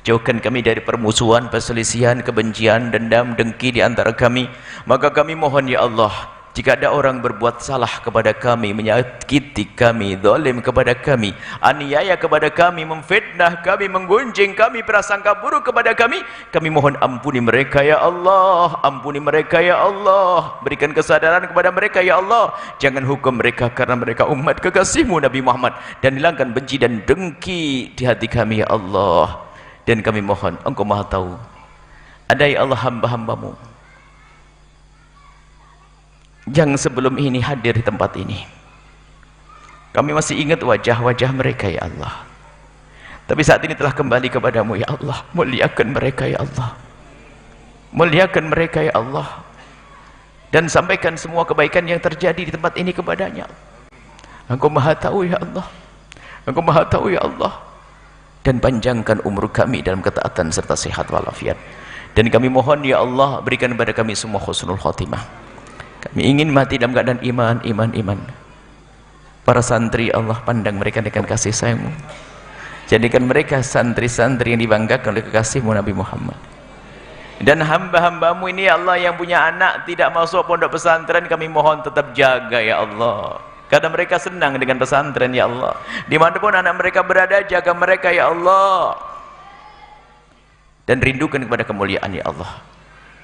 jauhkan kami dari permusuhan, perselisihan, kebencian, dendam, dengki di antara kami. Maka kami mohon ya Allah, jika ada orang berbuat salah kepada kami, menyakiti kami, zalim kepada kami, aniaya kepada kami, memfitnah kami, menggunjing kami, prasangka buruk kepada kami, kami mohon ampuni mereka ya Allah. Ampuni mereka ya Allah, berikan kesadaran kepada mereka ya Allah. Jangan hukum mereka karena mereka umat kekasihmu Nabi Muhammad, dan hilangkan benci dan dengki di hati kami ya Allah. Dan kami mohon, engkau maha tahu, ada ya Allah hamba-hambamu yang sebelum ini hadir di tempat ini. Kami masih ingat wajah-wajah mereka ya Allah, tapi saat ini telah kembali kepadamu ya Allah. Muliakan mereka ya Allah, muliakan mereka ya Allah, dan sampaikan semua kebaikan yang terjadi di tempat ini kepadanya. Engkau maha tahu ya Allah, engkau maha tahu ya Allah. Dan panjangkan umur kami dalam ketaatan serta sehat walafiat. Dan kami mohon ya Allah, berikan kepada kami semua husnul khotimah. Kami ingin mati dalam keadaan iman. Para santri Allah, pandang mereka dengan kasih sayang-Mu. Jadikan mereka santri-santri yang dibanggakan oleh kekasih-Mu Nabi Muhammad. Dan hamba-hambamu ini ya Allah, yang punya anak tidak masuk pondok pesantren, kami mohon tetap jaga ya Allah. Karena mereka senang dengan pesantren ya Allah. Dimanapun anak mereka berada, jaga mereka ya Allah. Dan rindukan kepada kemuliaan ya Allah,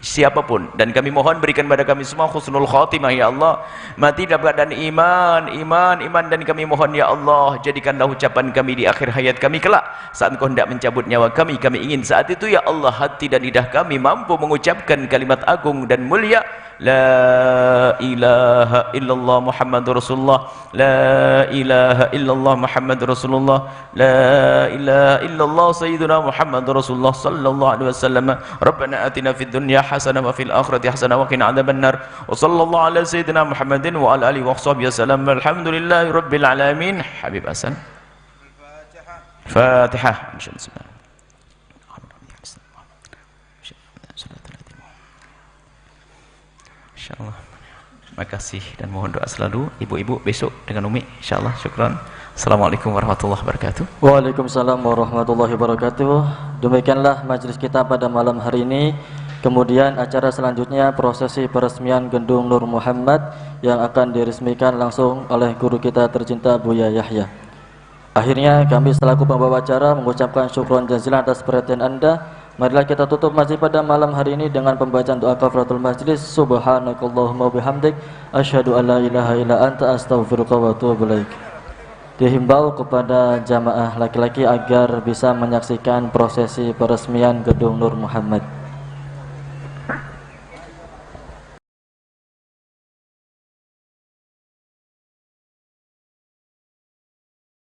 siapapun. Dan kami mohon berikan pada kami semua husnul khatimah ya Allah, mati dalam keadaan iman. Dan kami mohon ya Allah, jadikanlah ucapan kami di akhir hayat kami kelak, saat Engkau hendak mencabut nyawa kami. Kami ingin saat itu ya Allah, hati dan lidah kami mampu mengucapkan kalimat agung dan mulia, la ilaha illallah Muhammadur Rasulullah, la ilaha illallah Muhammadur Rasulullah, la ilaha illallah Sayyiduna Muhammadur Rasulullah sallallahu alaihi wasallam. Rabbana atina fid dunya حسنة وفي الآخرة حسنة وقنا عذاب النار وصلى الله على سيدنا محمد وعلى آله وصحبه وسلم الحمد لله رب العالمين. Habib Hasan Fatihah. Insyaallah. Makasih dan mohon doa selalu ibu-ibu besok dengan Umi insyaallah. Syukran. Assalamualaikum warahmatullahi wabarakatuh. Waalaikumsalam warahmatullahi wabarakatuh. Demikianlah majelis kita pada malam hari ini. Kemudian acara selanjutnya prosesi peresmian Gedung Nur Muhammad yang akan diresmikan langsung oleh guru kita tercinta Buya Yahya. Akhirnya kami selaku pembawa acara mengucapkan syukron jazilan atas perhatian Anda. Marilah kita tutup majlis pada malam hari ini dengan pembacaan doa kafaratul majlis. Subhanakallahumma bihamdik asyhadu an la ilaha illa anta astaghfiruka wa atubu ilaik. Dihimbau kepada jamaah laki-laki agar bisa menyaksikan prosesi peresmian Gedung Nur Muhammad.